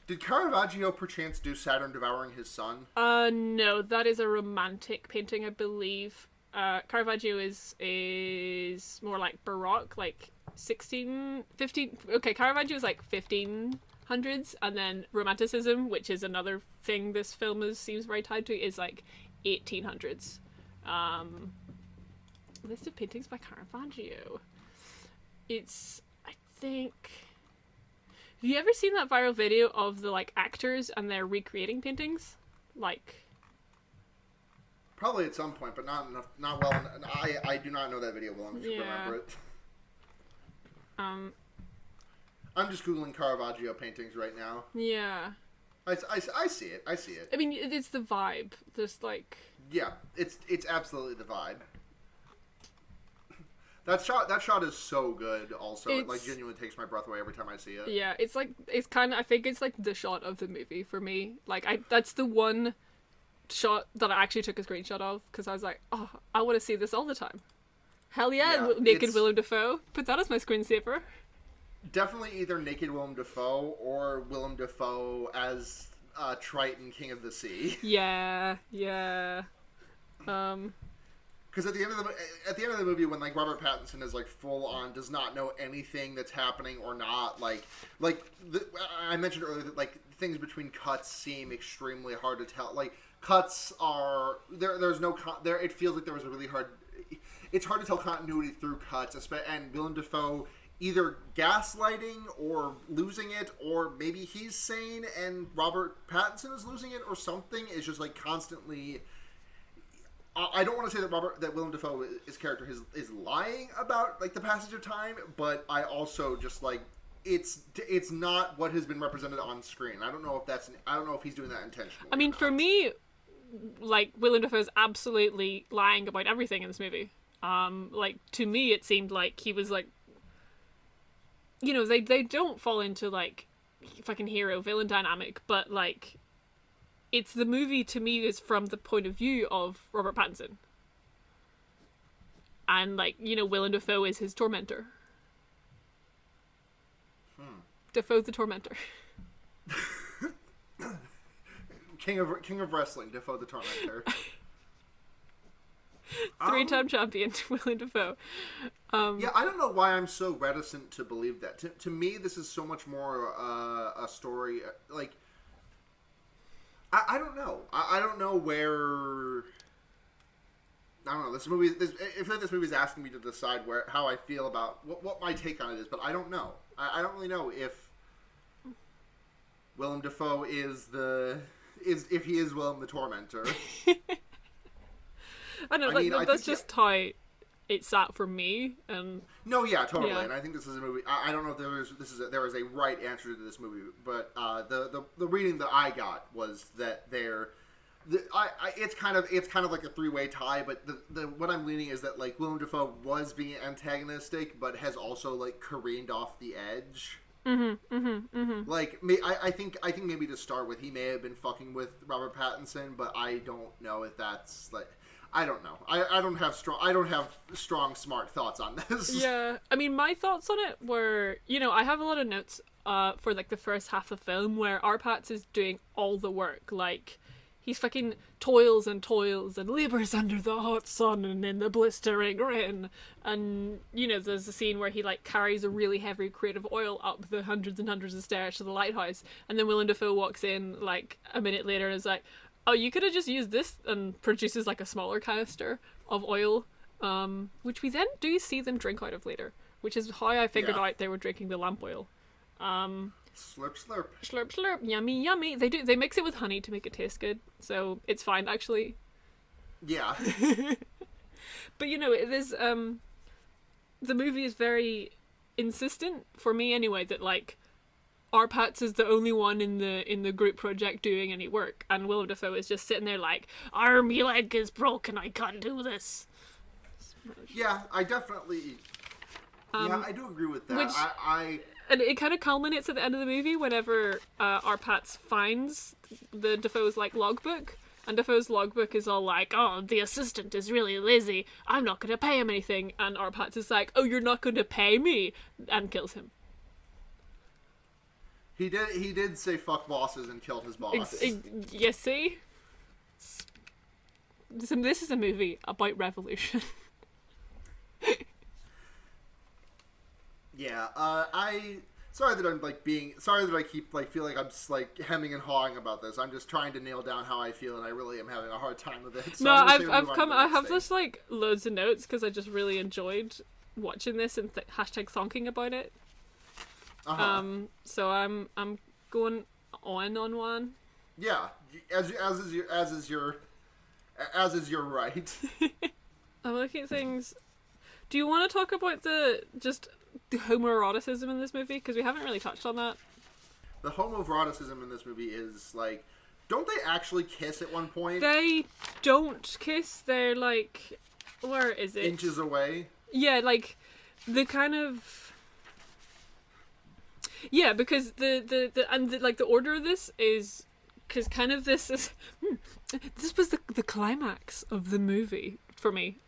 Did Caravaggio perchance do Saturn devouring his son? No, that is a romantic painting, I believe. Caravaggio is more like Baroque, like 15. Okay, Caravaggio is like 1500s, and then Romanticism, which is another thing this film seems very tied to, is like 1800s. List of paintings by Caravaggio. It's, I think. Have you ever seen that viral video of the like actors and they're recreating paintings? Like. Probably at some point, but not well. I do not know that video well enough to remember it. I'm just googling Caravaggio paintings right now. Yeah. I see it. I see it. I mean, it's the vibe. There's like. Yeah, it's absolutely the vibe. That shot is so good. Also, it like genuinely takes my breath away every time I see it. Yeah, it's kind of. I think it's like the shot of the movie for me. Like that's the one shot that I actually took a screenshot of, because I was like, oh, I want to see this all the time. Hell yeah, naked Willem Dafoe. Put that as my screensaver. Definitely either naked Willem Dafoe or Willem Dafoe as Triton, King of the Sea. Yeah. Because at the end of the movie, when like Robert Pattinson is like full on does not know anything that's happening or not, I mentioned earlier that like things between cuts seem extremely hard to tell. Like cuts are there's no there. It feels like there was a really hard. It's hard to tell continuity through cuts, and Willem Dafoe either gaslighting or losing it, or maybe he's sane and Robert Pattinson is losing it, or something. Is just like constantly. I don't want to say that Willem Dafoe, his character, is lying about like the passage of time, but I also just like it's not what has been represented on screen. I don't know if he's doing that intentionally. I mean, for me, like Willem Dafoe is absolutely lying about everything in this movie. Like to me, it seemed like he was like, you know, they don't fall into like fucking hero villain dynamic, but like it's the movie to me is from the point of view of Robert Pattinson. And like, you know, Willem Dafoe is his tormentor. Dafoe's the tormentor. King of wrestling, Dafoe the tormentor. 3-time champion, Willem Dafoe. Yeah, I don't know why I'm so reticent to believe that. To me, this is so much more a story. Like, I don't know. I don't know where. I don't know. This movie. I feel like this movie is asking me to decide how I feel about what my take on it is, but I don't know. I don't really know if Willem Dafoe if he is Willem the Tormentor. I don't know. That's just how it sat for me. And no, yeah, totally. Yeah. And I think this is a movie. I don't know if there is a right answer to this movie, but the reading that I got was that it's kind of like a three-way tie, but what I'm leaning is that like Willem Dafoe was being antagonistic, but has also like careened off the edge. Like I think maybe to start with, he may have been fucking with Robert Pattinson, but I don't know if that's like. I don't know. I don't have strong smart thoughts on this. Yeah, I mean, my thoughts on it were, you know, I have a lot of notes for like the first half of the film where Arpats is doing all the work. Like, he's fucking toils and labours under the hot sun and in the blistering rain. And, you know, there's a scene where he like carries a really heavy crate of oil up the hundreds and hundreds of stairs to the lighthouse, and then Willem Dafoe walks in like a minute later and is like, oh, you could have just used this, and produces like a smaller canister of oil, which we then do see them drink out of later, which is how I figured out they were drinking the lamp oil. Slurp slurp. Slurp slurp, yummy yummy. They mix it with honey to make it taste good, so it's fine actually. Yeah. But you know, it is the movie is very insistent, for me anyway, that like Arpats is the only one in the group project doing any work, and Willem Dafoe is just sitting there like, my leg is broken, I can't do this. Yeah, I definitely. Yeah, I do agree with that. And it kind of culminates at the end of the movie whenever Arpats finds the Dafoe's like logbook, and Dafoe's logbook is all like, oh, the assistant is really lazy, I'm not going to pay him anything, and Arpats is like, oh, you're not going to pay me, and kills him. He did say fuck bosses and killed his boss. You see? This is a movie about revolution. Yeah, sorry that I keep like feel like I'm just like hemming and hawing about this. I'm just trying to nail down how I feel, and I really am having a hard time with it. So no, I have this like loads of notes because I just really enjoyed watching this and hashtag thonking about it. So I'm going on one. Yeah, as is your right. I'm looking at things. Do you want to talk about the homoeroticism in this movie? Because we haven't really touched on that. The homoeroticism in this movie is like, don't they actually kiss at one point? They don't kiss. They're like, where is it? Inches away. Yeah, like the kind of. Yeah, because the order of this is, because kind of this is, this was the climax of the movie for me,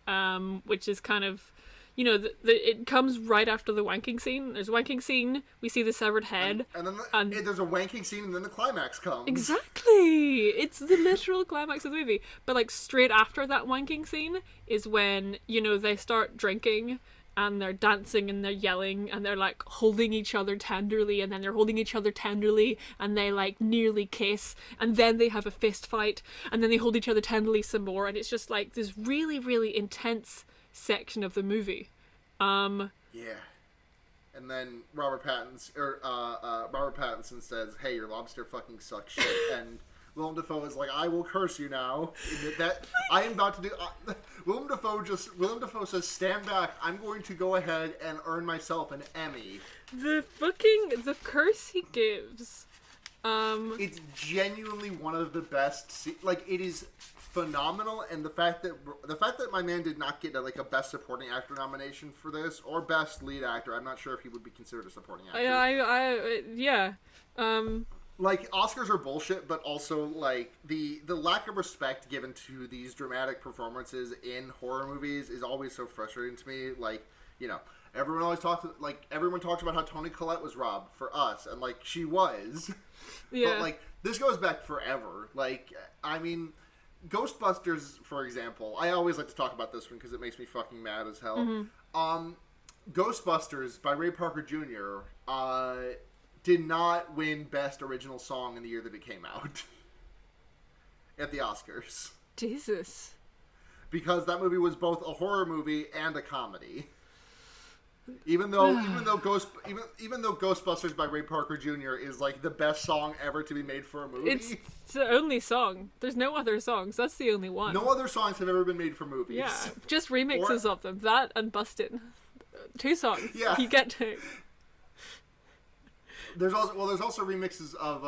which is kind of, you know, it comes right after the wanking scene. There's a wanking scene, we see the severed head, and then there's a wanking scene, and then the climax comes. Exactly, it's the literal climax of the movie. But like straight after that wanking scene is when, you know, they start drinking. And they're dancing and they're yelling and they're like holding each other tenderly, and then they're holding each other tenderly and they like nearly kiss, and then they have a fist fight, and then they hold each other tenderly some more, and it's just like this really, really intense section of the movie. Yeah. And then Robert Pattinson says, "Hey, your lobster fucking sucks shit," and Willem Dafoe is like, I will curse you now. That I am about to do. Willem Dafoe says, stand back. I'm going to go ahead and earn myself an Emmy. The curse he gives. It's genuinely one of the best. Like, it is phenomenal, and the fact that my man did not get a best supporting actor nomination for this or best lead actor. I'm not sure if he would be considered a supporting actor. Yeah. Like, Oscars are bullshit, but also, like, the lack of respect given to these dramatic performances in horror movies is always so frustrating to me. Like, you know, everyone talks about how Toni Collette was robbed for Us, and, like, she was. Yeah. But, like, this goes back forever. Like, I mean, Ghostbusters, for example, I always like to talk about this one because it makes me fucking mad as hell. Mm-hmm. Ghostbusters by Ray Parker Jr. Did not win Best Original Song in the year that it came out at the Oscars. Jesus. Because that movie was both a horror movie and a comedy. Even though Ghostbusters by Ray Parker Jr. is like the best song ever to be made for a movie. It's the only song. There's no other songs. That's the only one. No other songs have ever been made for movies. Yeah, just remixes of them. That and Bustin'. 2 songs. Yeah. You get to. There's also remixes of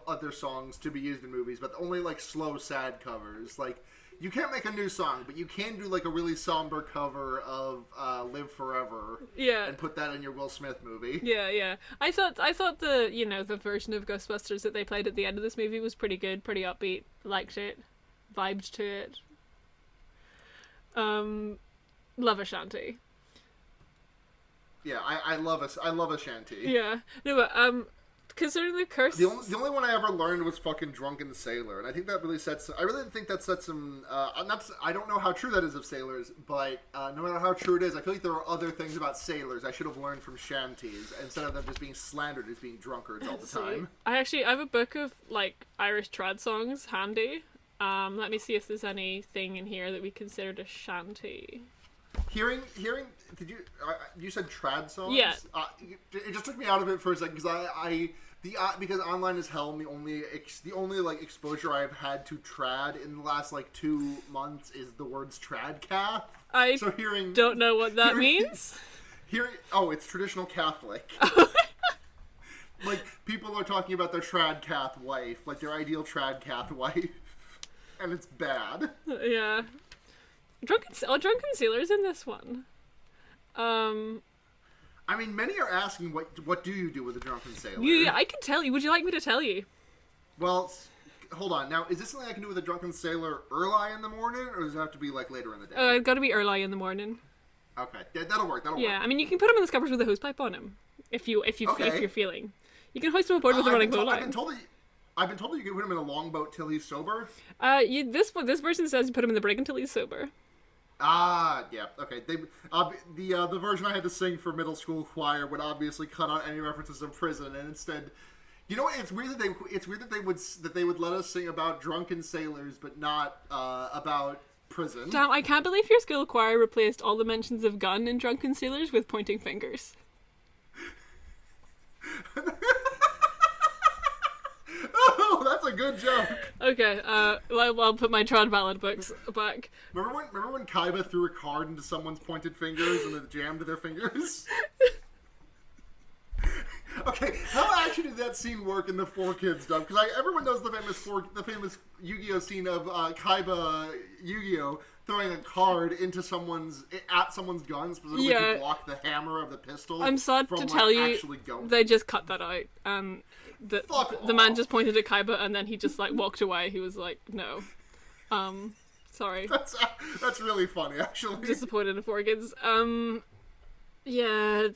other songs to be used in movies, but only like slow, sad covers. Like, you can't make a new song, but you can do like a really somber cover of "Live Forever." Yeah. And put that in your Will Smith movie. Yeah. I thought the version of Ghostbusters that they played at the end of this movie was pretty good, pretty upbeat. Liked it, vibed to it. Love Ashanti. Yeah, I love Ashanti. Yeah, no, but considering the curse, the only one I ever learned was fucking Drunken Sailor, and I think that really I really think that sets some. I don't know how true that is of sailors, but no matter how true it is, I feel like there are other things about sailors I should have learned from shanties instead of them just being slandered as being drunkards all the time. I have a book of like Irish trad songs handy. Let me see if there's anything in here that we considered a shanty. Hearing, did you said trad songs? Yeah. It just took me out of it for a second because because online is hell, and the only like exposure I've had to trad in the last like 2 months is the words tradcath. Don't know what that means. It's traditional Catholic. Like, people are talking about their tradcath wife, like their ideal tradcath wife, and it's bad. Yeah. Drunken Sailor's in this one. I mean, many are asking, what do you do with a drunken sailor? Yeah, I can tell you. Would you like me to tell you? Well, hold on. Now, is this something I can do with a drunken sailor early in the morning, or does it have to be like later in the day? It's got to be early in the morning. Okay, yeah, that'll work. Yeah, I mean, you can put him in the scuppers with a hosepipe on him, if you're feeling. You can hoist him aboard with a running boat line. I've been told that you can put him in a longboat till he's sober. This version says you put him in the brig until he's sober. Yeah, okay. The version I had to sing for middle school choir would obviously cut out any references to prison, and instead, you know what? It's weird that they would let us sing about drunken sailors, but not about prison. Damn, I can't believe your school choir replaced all the mentions of gun in Drunken Sailors with pointing fingers. Oh, that's a good joke. Okay, I'll put my trad ballad books back. Remember when Kaiba threw a card into someone's pointed fingers and it jammed their fingers? Okay, how actually did that scene work in the 4Kids dub? Because everyone knows the famous Yu-Gi-Oh scene of Kaiba Yu-Gi-Oh throwing a card into someone's gun specifically to block the hammer of the pistol. I'm sad to tell you, they just cut that out. The man just pointed at Kaiba and then he just like walked away. He was like, no. Sorry. That's really funny, actually. Disappointed in 4Kids. Yeah,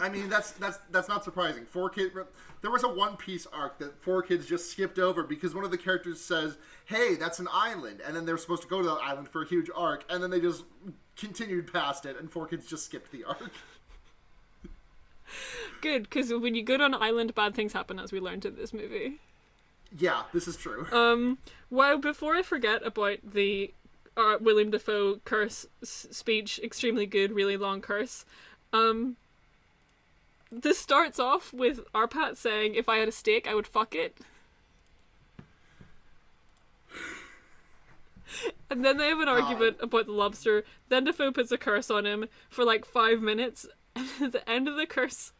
I mean, that's not surprising. 4Kids. There was a One Piece arc that 4Kids just skipped over because one of the characters says, "Hey, that's an island," and then they're supposed to go to that island for a huge arc, and then they just continued past it, and 4Kids just skipped the arc. Good, because when you go to an island, bad things happen, as we learned in this movie. Yeah, this is true. Well, before I forget about the William Dafoe curse speech, extremely good, really long curse. This starts off with Arpat saying, "If I had a steak, I would fuck it." And then they have an argument about the lobster. Then Defoe puts a curse on him for like 5 minutes. And at the end of the curse,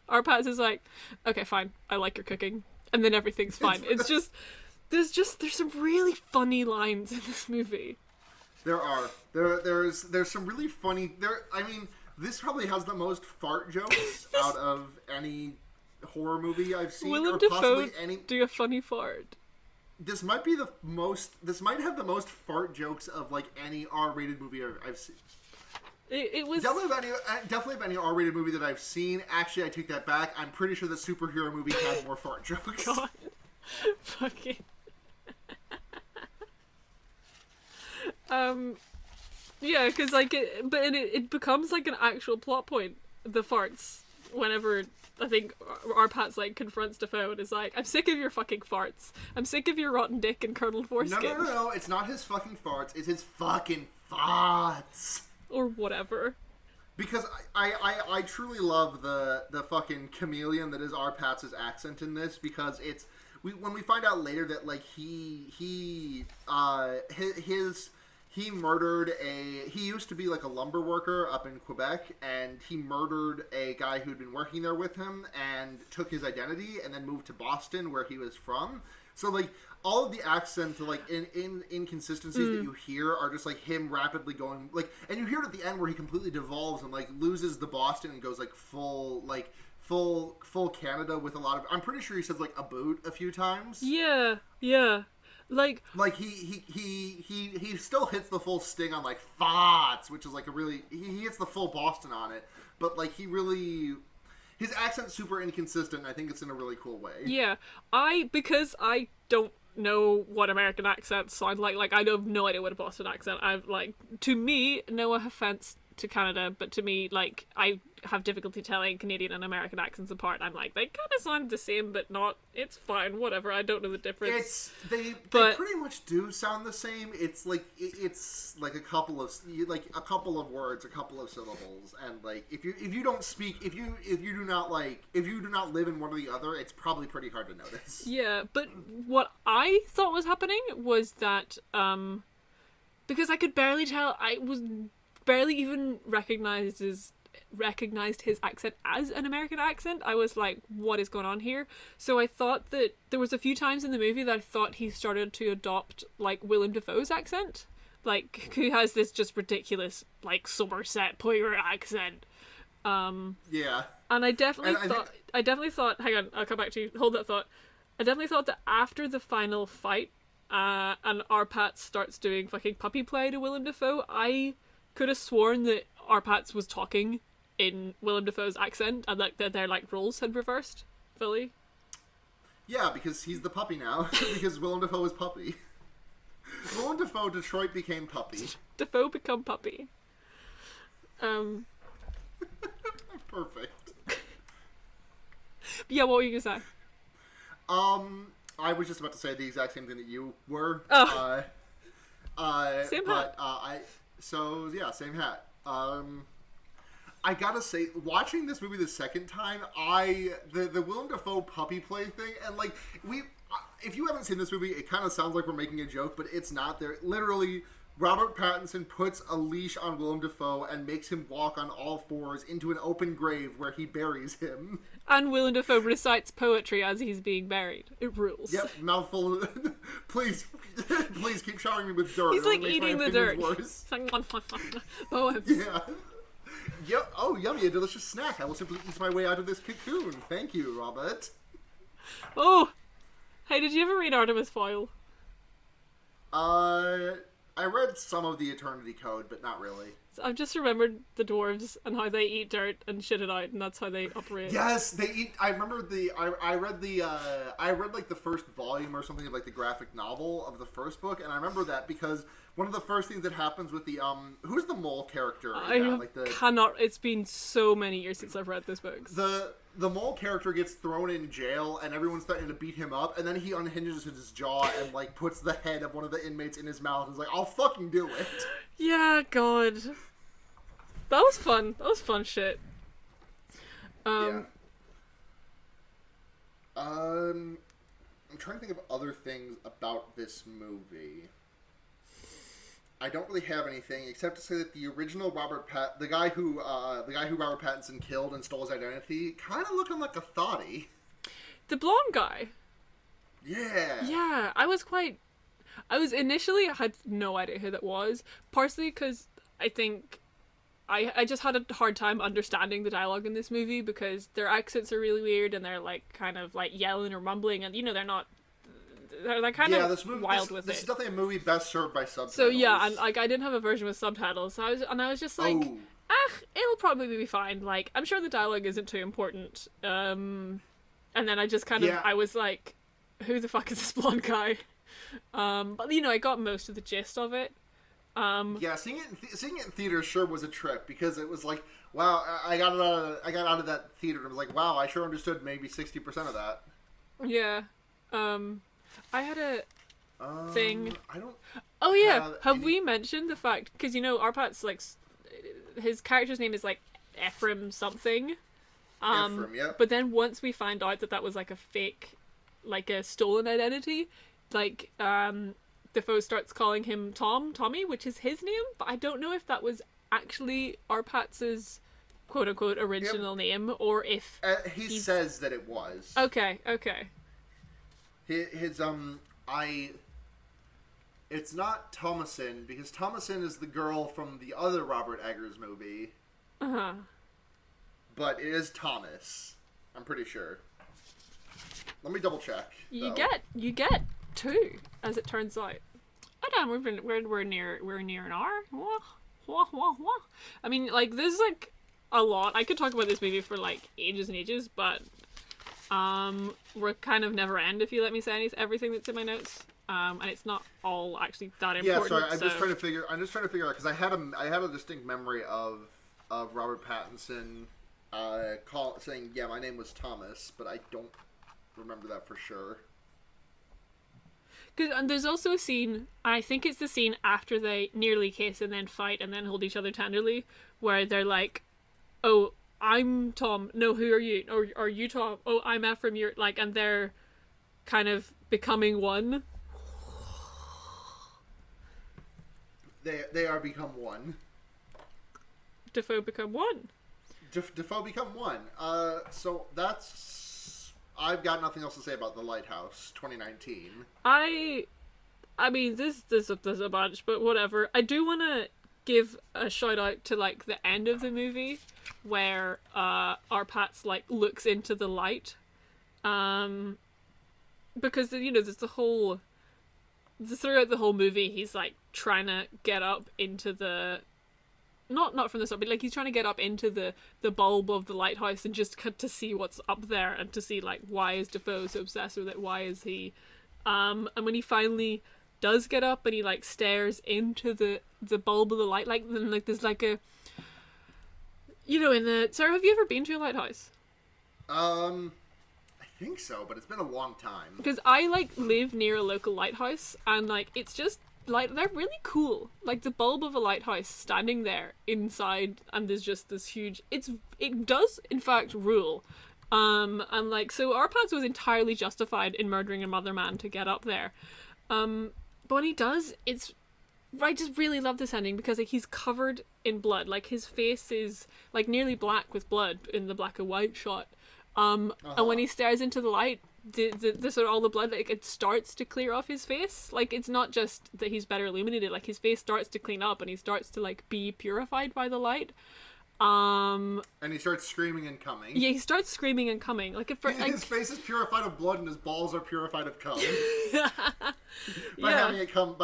Arpaz is like, okay, fine, I like your cooking. And then everything's fine. It's just, there's some really funny lines in this movie. There are. There's some really funny, I mean, this probably has the most fart jokes out of any horror movie I've seen. Willem or Dafoe possibly any. do a funny fart. This might be the most. This might have the most fart jokes of like any R-rated movie I've seen. It was definitely of any R-rated movie that I've seen. Actually, I take that back. I'm pretty sure the superhero movie has more fart jokes. God, fucking. Yeah, because like it becomes like an actual plot point. The farts whenever. I think Arpat's like confronts Defoe and is like, I'm sick of your fucking farts. I'm sick of your rotten dick and curdled foreskin. No. It's not his fucking farts. It's his fucking farts. Or whatever. Because I truly love the fucking chameleon that is Arpat's accent in this, because it's when we find out later that like he murdered he used to be like a lumber worker up in Quebec, and he murdered a guy who'd been working there with him and took his identity and then moved to Boston where he was from. So like all of the accent like in inconsistencies that you hear are just like him rapidly going like, and you hear it at the end where he completely devolves and like loses the Boston and goes like full Canada with a lot of, I'm pretty sure he says like a boot a few times. Yeah. Like he still hits the full sting on like farts, which is like a really he hits the full Boston on it, but like his accent's super inconsistent, and I think it's in a really cool way. Yeah, because I don't know what American accents sound like I have no idea what a Boston accent. I've like, to me, no offense to Canada, but to me, like, I have difficulty telling Canadian and American accents apart. I'm like, they kind of sound the same, but not. It's fine, whatever. I don't know the difference. They pretty much do sound the same. It's like a couple of words, a couple of syllables, and like if you don't speak, if you do not live in one or the other, it's probably pretty hard to notice. Yeah, but what I thought was happening was that because I could barely tell, I was barely even recognized his accent as an American accent. I was like, what is going on here? So I thought that there was a few times in the movie that I thought he started to adopt like Willem Dafoe's accent, like who has this just ridiculous like Somerset pirate accent. Yeah. And I definitely thought hang on, I'll come back to you, hold that thought. I definitely thought that after the final fight and Arpat starts doing fucking puppy play to Willem Dafoe, I could have sworn that Arpats was talking in Willem Dafoe's accent, and like their like roles had reversed fully. Yeah, because he's the puppy now. Because Willem Dafoe was puppy. Willem Dafoe, Detroit became puppy. Dafoe become puppy. Perfect. Yeah, what were you gonna say? I was just about to say the exact same thing that you were. Oh. Same hat. So yeah, same hat. I gotta say, watching this movie the second time, the Willem Dafoe puppy play thing, and like if you haven't seen this movie, it kind of sounds like we're making a joke, but it's not. There, literally, Robert Pattinson puts a leash on Willem Dafoe and makes him walk on all fours into an open grave where he buries him. And Willem Dafoe recites poetry as he's being buried. It rules. Yep, mouthful of... please keep showering me with dirt. He's like eating the dirt. Worse. Poems. Yeah. Yep. Oh, yummy, a delicious snack. I will simply eat my way out of this cocoon. Thank you, Robert. Oh! Hey, did you ever read Artemis Fowl? I read some of the Eternity Code, but not really. So I've just remembered the dwarves and how they eat dirt and shit it out, and that's how they operate. Yes, they eat. I remember I read like the first volume or something of like the graphic novel of the first book, and I remember that because one of the first things that happens with the who's the mole character? Cannot. It's been so many years since I've read this book. The mole character gets thrown in jail, and everyone's starting to beat him up, and then he unhinges his jaw and like puts the head of one of the inmates in his mouth and is like, "I'll fucking do it." Yeah, God. That was fun. That was fun shit. Yeah. I'm trying to think of other things about this movie. I don't really have anything except to say that the original the guy who Robert Pattinson killed and stole his identity, kind of looking like a thotty. The blonde guy. Yeah. Yeah, I had no idea who that was, partially because I think I just had a hard time understanding the dialogue in this movie because their accents are really weird and they're like kind of like yelling or mumbling, and they're kind of wild with it. This is definitely a movie best served by subtitles. So yeah, and like I didn't have a version with subtitles, so I was just like, it'll probably be fine. Like I'm sure the dialogue isn't too important. And then I just I was like, who the fuck is this blonde guy? But I got most of the gist of it. Seeing it in theaters sure was a trip because it was like, wow, I got out of that theater and I was like, wow, I sure understood maybe 60% of that. Yeah. I had a thing. I don't. Oh yeah, have we mentioned the fact because Arpat's like his character's name is like Ephraim something. Ephraim, yeah. But then once we find out that was like a fake, like a stolen identity, like Defoe starts calling him Tommy, which is his name, but I don't know if that was actually Arpatz's quote-unquote original name, or if he says that it was. Okay. It's not Thomason, because Thomason is the girl from the other Robert Eggers movie. Uh-huh. But it is Thomas. I'm pretty sure. Let me double check. You get two, as it turns out. Oh damn, we're near an hour. Wah. I mean, like there's like a lot. I could talk about this movie for like ages and ages, but we're kind of never end if you let me say everything that's in my notes. And it's not all actually that important. Yeah, sorry. I'm just trying to figure out because I had a distinct memory of Robert Pattinson saying, "Yeah, my name was Thomas," but I don't remember that for sure. And there's also a scene, I think it's the scene after they nearly kiss and then fight and then hold each other tenderly, where they're like, "Oh, I'm Tom. No, who are you? Or are you Tom? Oh, I'm Ephraim. You're like," and they're kind of becoming one. They are become one. Defoe become one. Defoe become one. So that's. I've got nothing else to say about The Lighthouse 2019. I mean, there's a bunch, but whatever. I do want to give a shout out to like the end of the movie where Arpats like looks into the light, because there's throughout the whole movie he's like trying to get up into the. Not from the start, but like he's trying to get up into the bulb of the lighthouse and just to see what's up there and to see like why is Defoe so obsessed with it, why is he and when he finally does get up and he like stares into the bulb of the light, like then like there's like a in the Sarah, have you ever been to a lighthouse? I think so, but it's been a long time. Because I like live near a local lighthouse and like it's just like they're really cool. Like the bulb of a lighthouse standing there inside, and there's just this huge. It does in fact rule, and like so Arpats was entirely justified in murdering a mother man to get up there, but when he does, I just really love this ending because like he's covered in blood. Like his face is like nearly black with blood in the black and white shot, and when he stares into the light. The sort of all the blood, like it starts to clear off his face. Like it's not just that he's better illuminated, like his face starts to clean up and he starts to like be purified by the light. And he starts screaming and coming. Yeah, he starts screaming and coming. Like if his face is purified of blood and his balls are purified of cum. by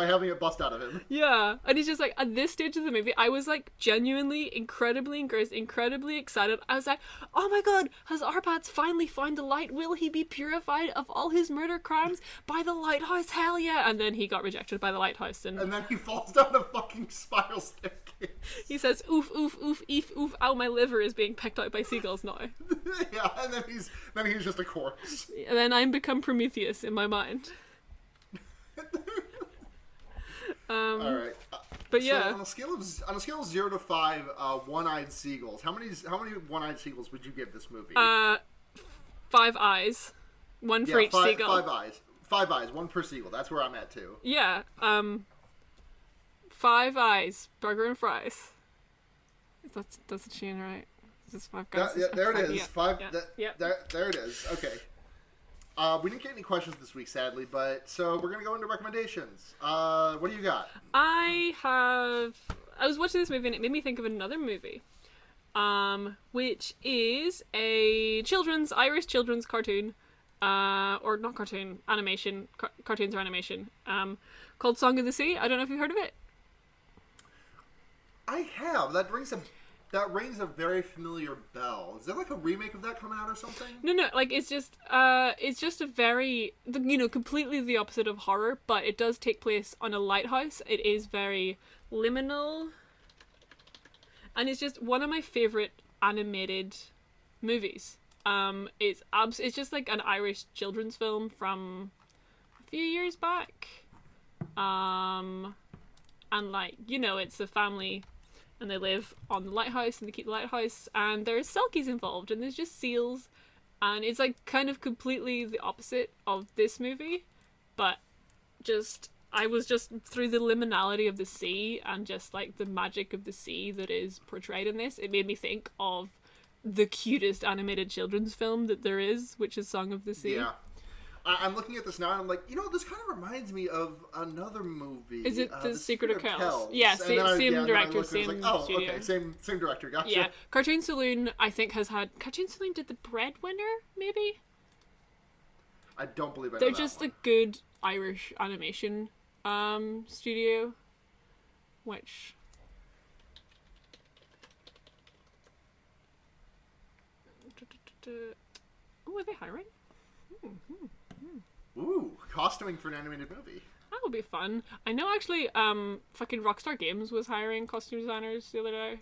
having it bust out of him. Yeah, and he's just like at this stage of the movie, I was like genuinely incredibly engrossed, incredibly excited. I was like, oh my god, has Arpats finally found the light? Will he be purified of all his murder crimes by the lighthouse? Hell yeah! And then he got rejected by the lighthouse, and then he falls down a fucking spiral staircase. He says, oof, oof, oof, eef, oof, ow, my liver is being pecked out by seagulls now. Yeah, and then he's just a corpse. And then I'm become Prometheus in my mind. All right, but yeah. So on a scale of 0 to 5, one-eyed seagulls. How many one-eyed seagulls would you give this movie? 5 eyes, one for each seagull. 5 eyes, 1 per seagull. That's where I'm at too. Yeah. Five Eyes Burger and Fries. That's a chain, right? Is this Five Guys? Yeah, there it is. Yeah. Five. Yeah. There it is. Okay. We didn't get any questions this week, sadly, but so we're gonna go into recommendations. What do you got? I was watching this movie and it made me think of another movie, which is a Irish children's cartoon, or not cartoon, animation, cartoons or animation, called Song of the Sea. I don't know if you've heard of it. I have. That rings a very familiar bell. Is there like a remake of that coming out or something? No, like it's just a very, completely the opposite of horror, but it does take place on a lighthouse. It is very liminal, and it's just one of my favorite animated movies. It's just like an Irish children's film from a few years back, and like it's a family. And they live on the lighthouse, and they keep the lighthouse, and there's selkies involved, and there's just seals, and it's like kind of completely the opposite of this movie, but I was just through the liminality of the sea and just like the magic of the sea that is portrayed in this, it made me think of the cutest animated children's film that there is, which is Song of the Sea. Yeah. I'm looking at this now and I'm like, this kind of reminds me of another movie. Is it The Secret of Kells? Yeah, same director, same studio. Okay, same director, gotcha. Yeah, Cartoon Saloon, I think, Cartoon Saloon did The Breadwinner, maybe? I don't believe I know They're that just one. a good Irish animation studio, which... Oh, are they hiring? Ooh, costuming for an animated movie. That would be fun. I know actually, fucking Rockstar Games was hiring costume designers the other day.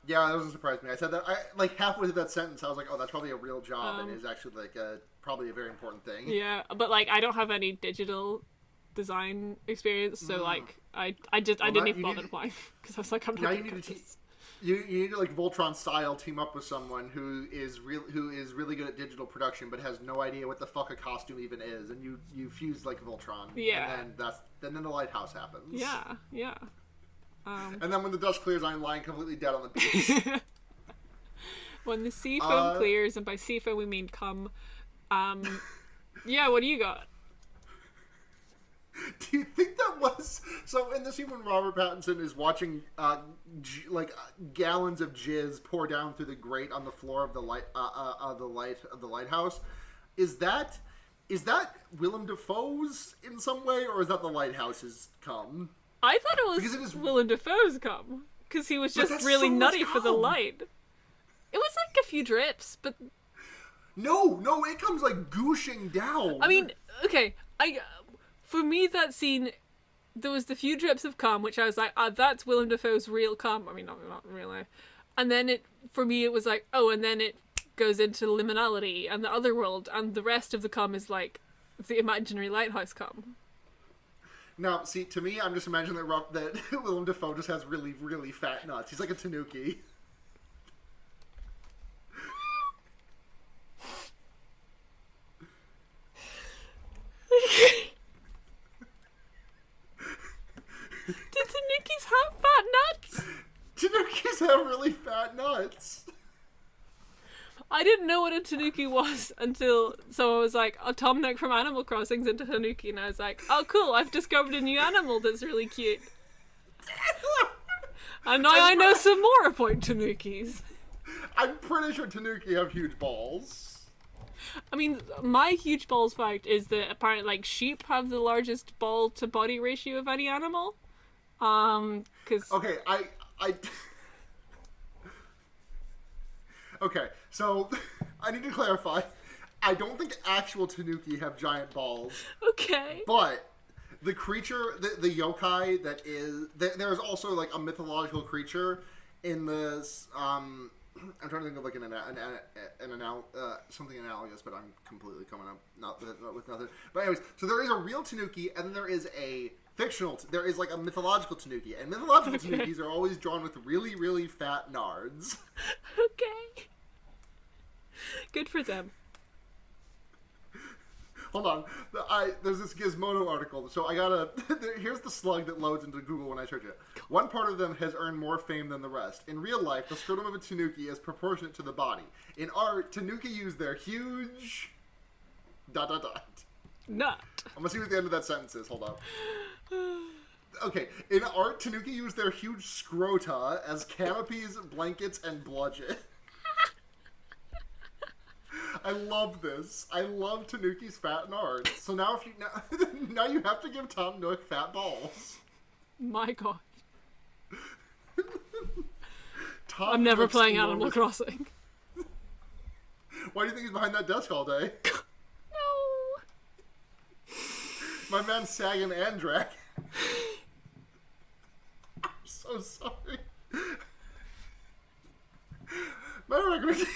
Yeah, that doesn't surprise me. I said that, like halfway through that sentence, I was like, oh, that's probably a real job and is actually like probably a very important thing. Yeah, but like I don't have any digital design experience, so like I didn't even bother applying because I was like, I'm not. Now you need to you need to like Voltron style team up with someone who is really good at digital production but has no idea what the fuck a costume even is, and you fuse like Voltron. Yeah. And then the lighthouse happens. Yeah. Yeah. And then when the dust clears, I'm lying completely dead on the beach. When the sea foam clears, and by sea foam we mean cum. Yeah. What do you got? Do you think that was so? In the scene when Robert Pattinson is watching, gallons of jizz pour down through the grate on the floor of the lighthouse, is that Willem Dafoe's in some way, or is that the lighthouse's cum? I thought it was Willem Dafoe's cum because he was just really so nutty for the light. It was like a few drips, but no, it comes like gooshing down. I mean, okay, for me, that scene, there was the few drips of cum, which I was like, that's Willem Dafoe's real cum. I mean, not in real life. And then for me, it was like, oh, and then it goes into liminality and the other world, and the rest of the cum is like the imaginary lighthouse cum. Now, see, to me, I'm just imagining that Willem Dafoe just has really, really fat nuts. He's like a tanuki. Do tanukis have fat nuts? Tanukis have really fat nuts. I didn't know what a tanuki was until someone was like, oh, Tom Nook from Animal Crossing's into tanuki, and I was like, oh cool, I've discovered a new animal that's really cute. And now I know some more about tanukis. I'm pretty sure tanuki have huge balls. I mean, my huge balls fact is that apparently, like, sheep have the largest ball to body ratio of any animal. Cause... Okay, Okay, so I need to clarify. I don't think actual tanuki have giant balls. Okay. But the creature, the yokai that is... There's also, like, a mythological creature in this... I'm trying to think of, like, something analogous, but I'm completely coming up not with nothing. But anyways, so there is a real tanuki, and then there is a fictional... There is, like, a mythological tanuki. And mythological tanukis are always drawn with really, really fat nards. Okay. Good for them. Hold on. There's this Gizmodo article. So I gotta... Here's the slug that loads into Google when I search it. One part of them has earned more fame than the rest. In real life, the scrotum of a tanuki is proportionate to the body. In art, tanuki use their huge... ... Nut. I'm gonna see what the end of that sentence is. Hold on. Okay. In art, tanuki use their huge scrota as canopies, blankets, and bludgeon. I love this. I love Tanuki's fat in art. So now if you now you have to give Tom Nook fat balls. My God. Tom I'm never Nook's playing enormous... Animal Crossing. Why do you think he's behind that desk all day? No. My man Sagan and Drac. I'm so sorry. My recommendation.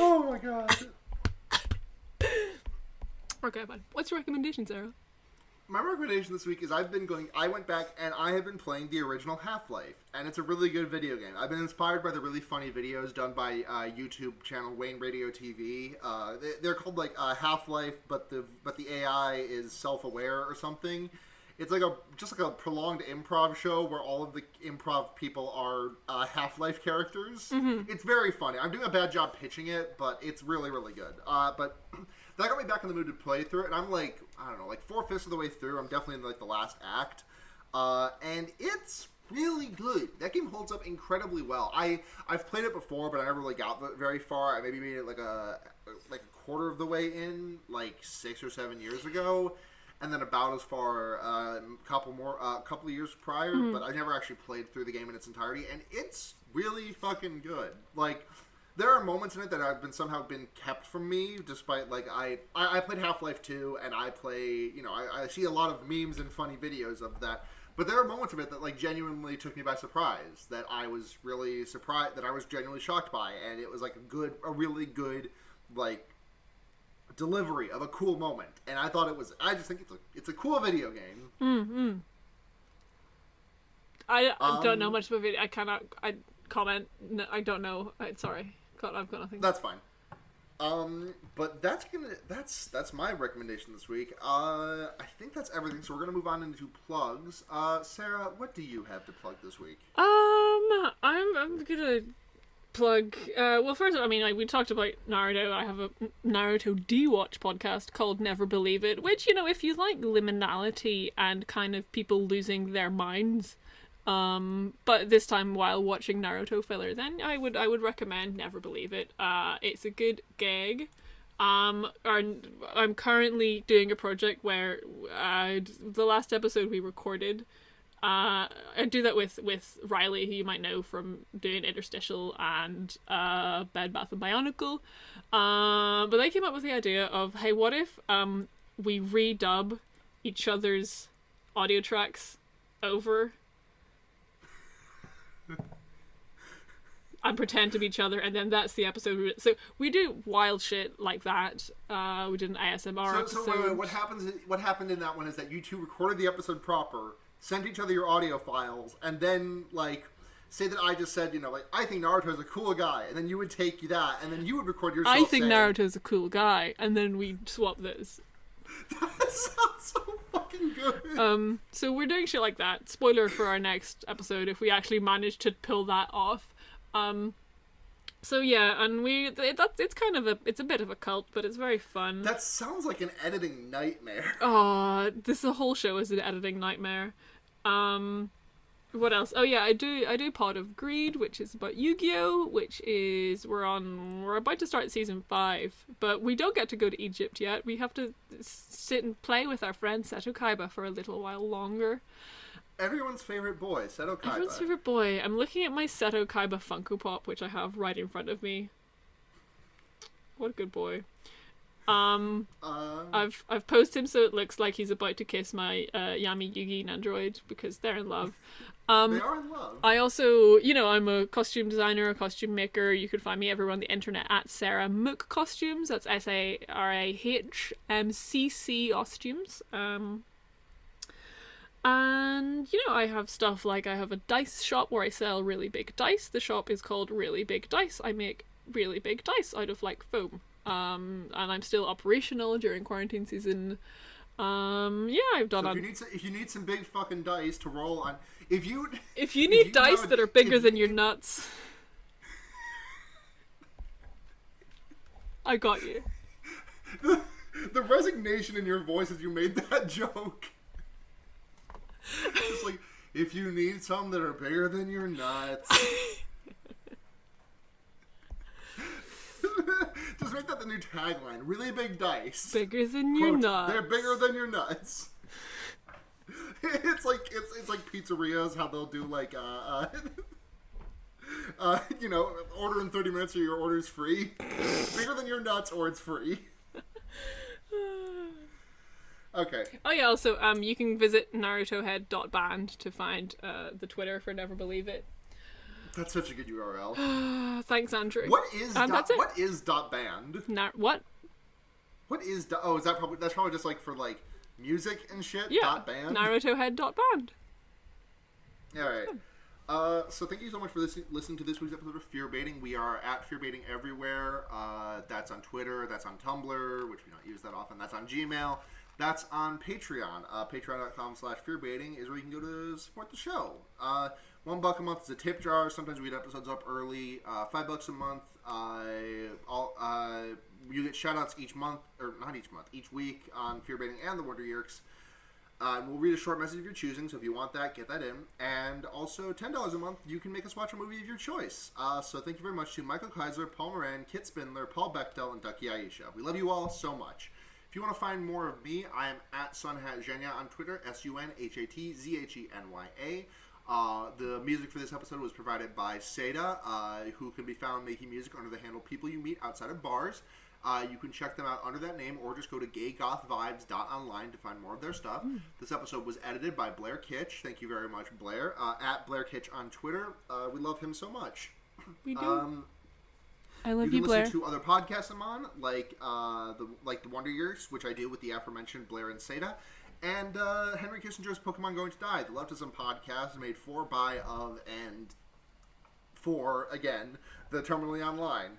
Oh my God. Okay, fine. What's your recommendation, Sarah? My recommendation this week is I went back and I have been playing the original Half-Life, and it's a really good video game. I've been inspired by the really funny videos done by YouTube channel Wayne Radio TV. They're called like Half-Life, but the AI is self-aware or something. It's like just like a prolonged improv show where all of the improv people are Half-Life characters. Mm-hmm. It's very funny. I'm doing a bad job pitching it, but it's really, really good. But that got me back in the mood to play through it, and I'm like, I don't know, like 4/5 of the way through. I'm definitely in like the last act, and it's really good. That game holds up incredibly well. I've played it before, but I never really got very far. I maybe made it like a quarter of the way in, like 6 or 7 years ago. And then about as far a couple of years prior, but I never actually played through the game in its entirety, and it's really fucking good. Like, there are moments in it that have somehow been kept from me, despite, like, I played Half-Life 2, and I play, I see a lot of memes and funny videos of that, but there are moments of it that, like, genuinely took me by surprise, that I was really surprised, that I was genuinely shocked by, and it was, like, a really good, like, delivery of a cool moment, and I just think it's a cool video game. Mm-hmm. I don't know much about it. I comment. No, I don't know. Sorry, I've got nothing. That's fine. But that's my recommendation this week. I think that's everything. So we're gonna move on into plugs. Sarah, what do you have to plug this week? I'm gonna plug. Well, first, I mean, we talked about Naruto. I have a Naruto D-Watch podcast called Never Believe It, which, if you like liminality and kind of people losing their minds, but this time while watching Naruto filler, then I would recommend Never Believe It. It's a good gig. I'm currently doing a project where the last episode we recorded, I do that with Riley, who you might know from doing Interstitial and Bed Bath & Bionicle. But they came up with the idea of, hey, what if we redub each other's audio tracks over and pretend to be each other, and then that's the episode. So we do wild shit like that. We did an ASMR episode. So wait, what happened in that one is that you two recorded the episode proper, sent each other your audio files, and then, like, say that I just said, like, I think Naruto's a cool guy, and then you would take that, and then you would record yourself I think Naruto's a cool guy, and then we swap this. That sounds so fucking good. So we're doing shit like that. Spoiler for our next episode, if we actually manage to pull that off. So yeah, and it's a bit of a cult, but it's very fun. That sounds like an editing nightmare. Oh, the whole show is an editing nightmare. What else? Oh yeah, I do Pod of Greed, which is about Yu-Gi-Oh, we're about to start season 5, but we don't get to go to Egypt yet. We have to sit and play with our friend Seto Kaiba for a little while longer. Everyone's favorite boy, Seto Kaiba. Everyone's favorite boy. I'm looking at my Seto Kaiba Funko Pop, which I have right in front of me. What a good boy. I've posed him so it looks like he's about to kiss my Yami Yugi Nandroid, because they're in love. They are in love. I also, I'm a costume designer, a costume maker. You can find me everywhere on the internet at Sarah Mook Costumes. That's SARAHMCC Costumes. And, I have stuff like I have a dice shop where I sell really big dice. The shop is called Really Big Dice. I make really big dice out of like foam. And I'm still operational during quarantine season. I've done. So if you need some big fucking dice to roll on, if you need dice that are bigger than your nuts, I got you. The resignation in your voice as you made that joke. It's like, if you need some that are bigger than your nuts. Just make that the new tagline. Really big dice. Bigger than your nuts. They're bigger than your nuts. It's like pizzerias, how they'll do like order in 30 minutes or your order's free. Bigger than your nuts or it's free. Okay. Oh yeah, also you can visit narutohead.band to find the Twitter for Never Believe It. That's such a good URL. Thanks, Andrew. What is dot band? What? What is that's probably just like for like music and shit. Yeah. Dot band. Narutohead.band. All right. So thank you so much for listening to this week's episode of Fear Baiting. We are at Fear Baiting everywhere. That's on Twitter. That's on Tumblr, which we don't use that often. That's on Gmail. That's on Patreon. Patreon.com/fearbaiting is where you can go to support the show. $1 a month is a tip jar. Sometimes we get episodes up early. $5 a month. You get shoutouts each month, or not each month, each week on Fear Baiting and the Wonder Yerks. We'll read a short message of your choosing, so if you want that, get that in. And also, $10 a month, you can make us watch a movie of your choice. So thank you very much to Michael Kaiser, Paul Moran, Kit Spindler, Paul Bechtel, and Ducky Aisha. We love you all so much. If you want to find more of me, I am at SunhatZhenya on Twitter, SunhatZhenya. The music for this episode was provided by Seda, who can be found making music under the handle People You Meet Outside of Bars. You can check them out under that name, or just go to gaygothvibes.online to find more of their stuff. This episode was edited by Blair Kitsch. Thank you very much, Blair. At Blair Kitsch on Twitter. We love him so much. We do. I love you, Blair. Blair. You can listen to other podcasts I'm on, like the Wonder Years, which I do with the aforementioned Blair and Seda. And Henry Kissinger's Pokemon Going to Die, the Leftism podcast made for, by, of, and for, again, the Terminally Online.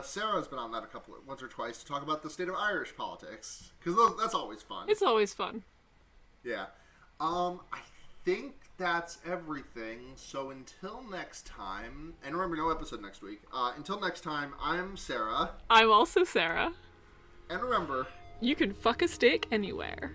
Sarah's been on that once or twice to talk about the state of Irish politics, because that's always fun. It's always fun. Yeah. I think that's everything. So until next time, and remember, no episode next week. Until next time, I'm Sarah. I'm also Sarah. And remember, you can fuck a steak anywhere.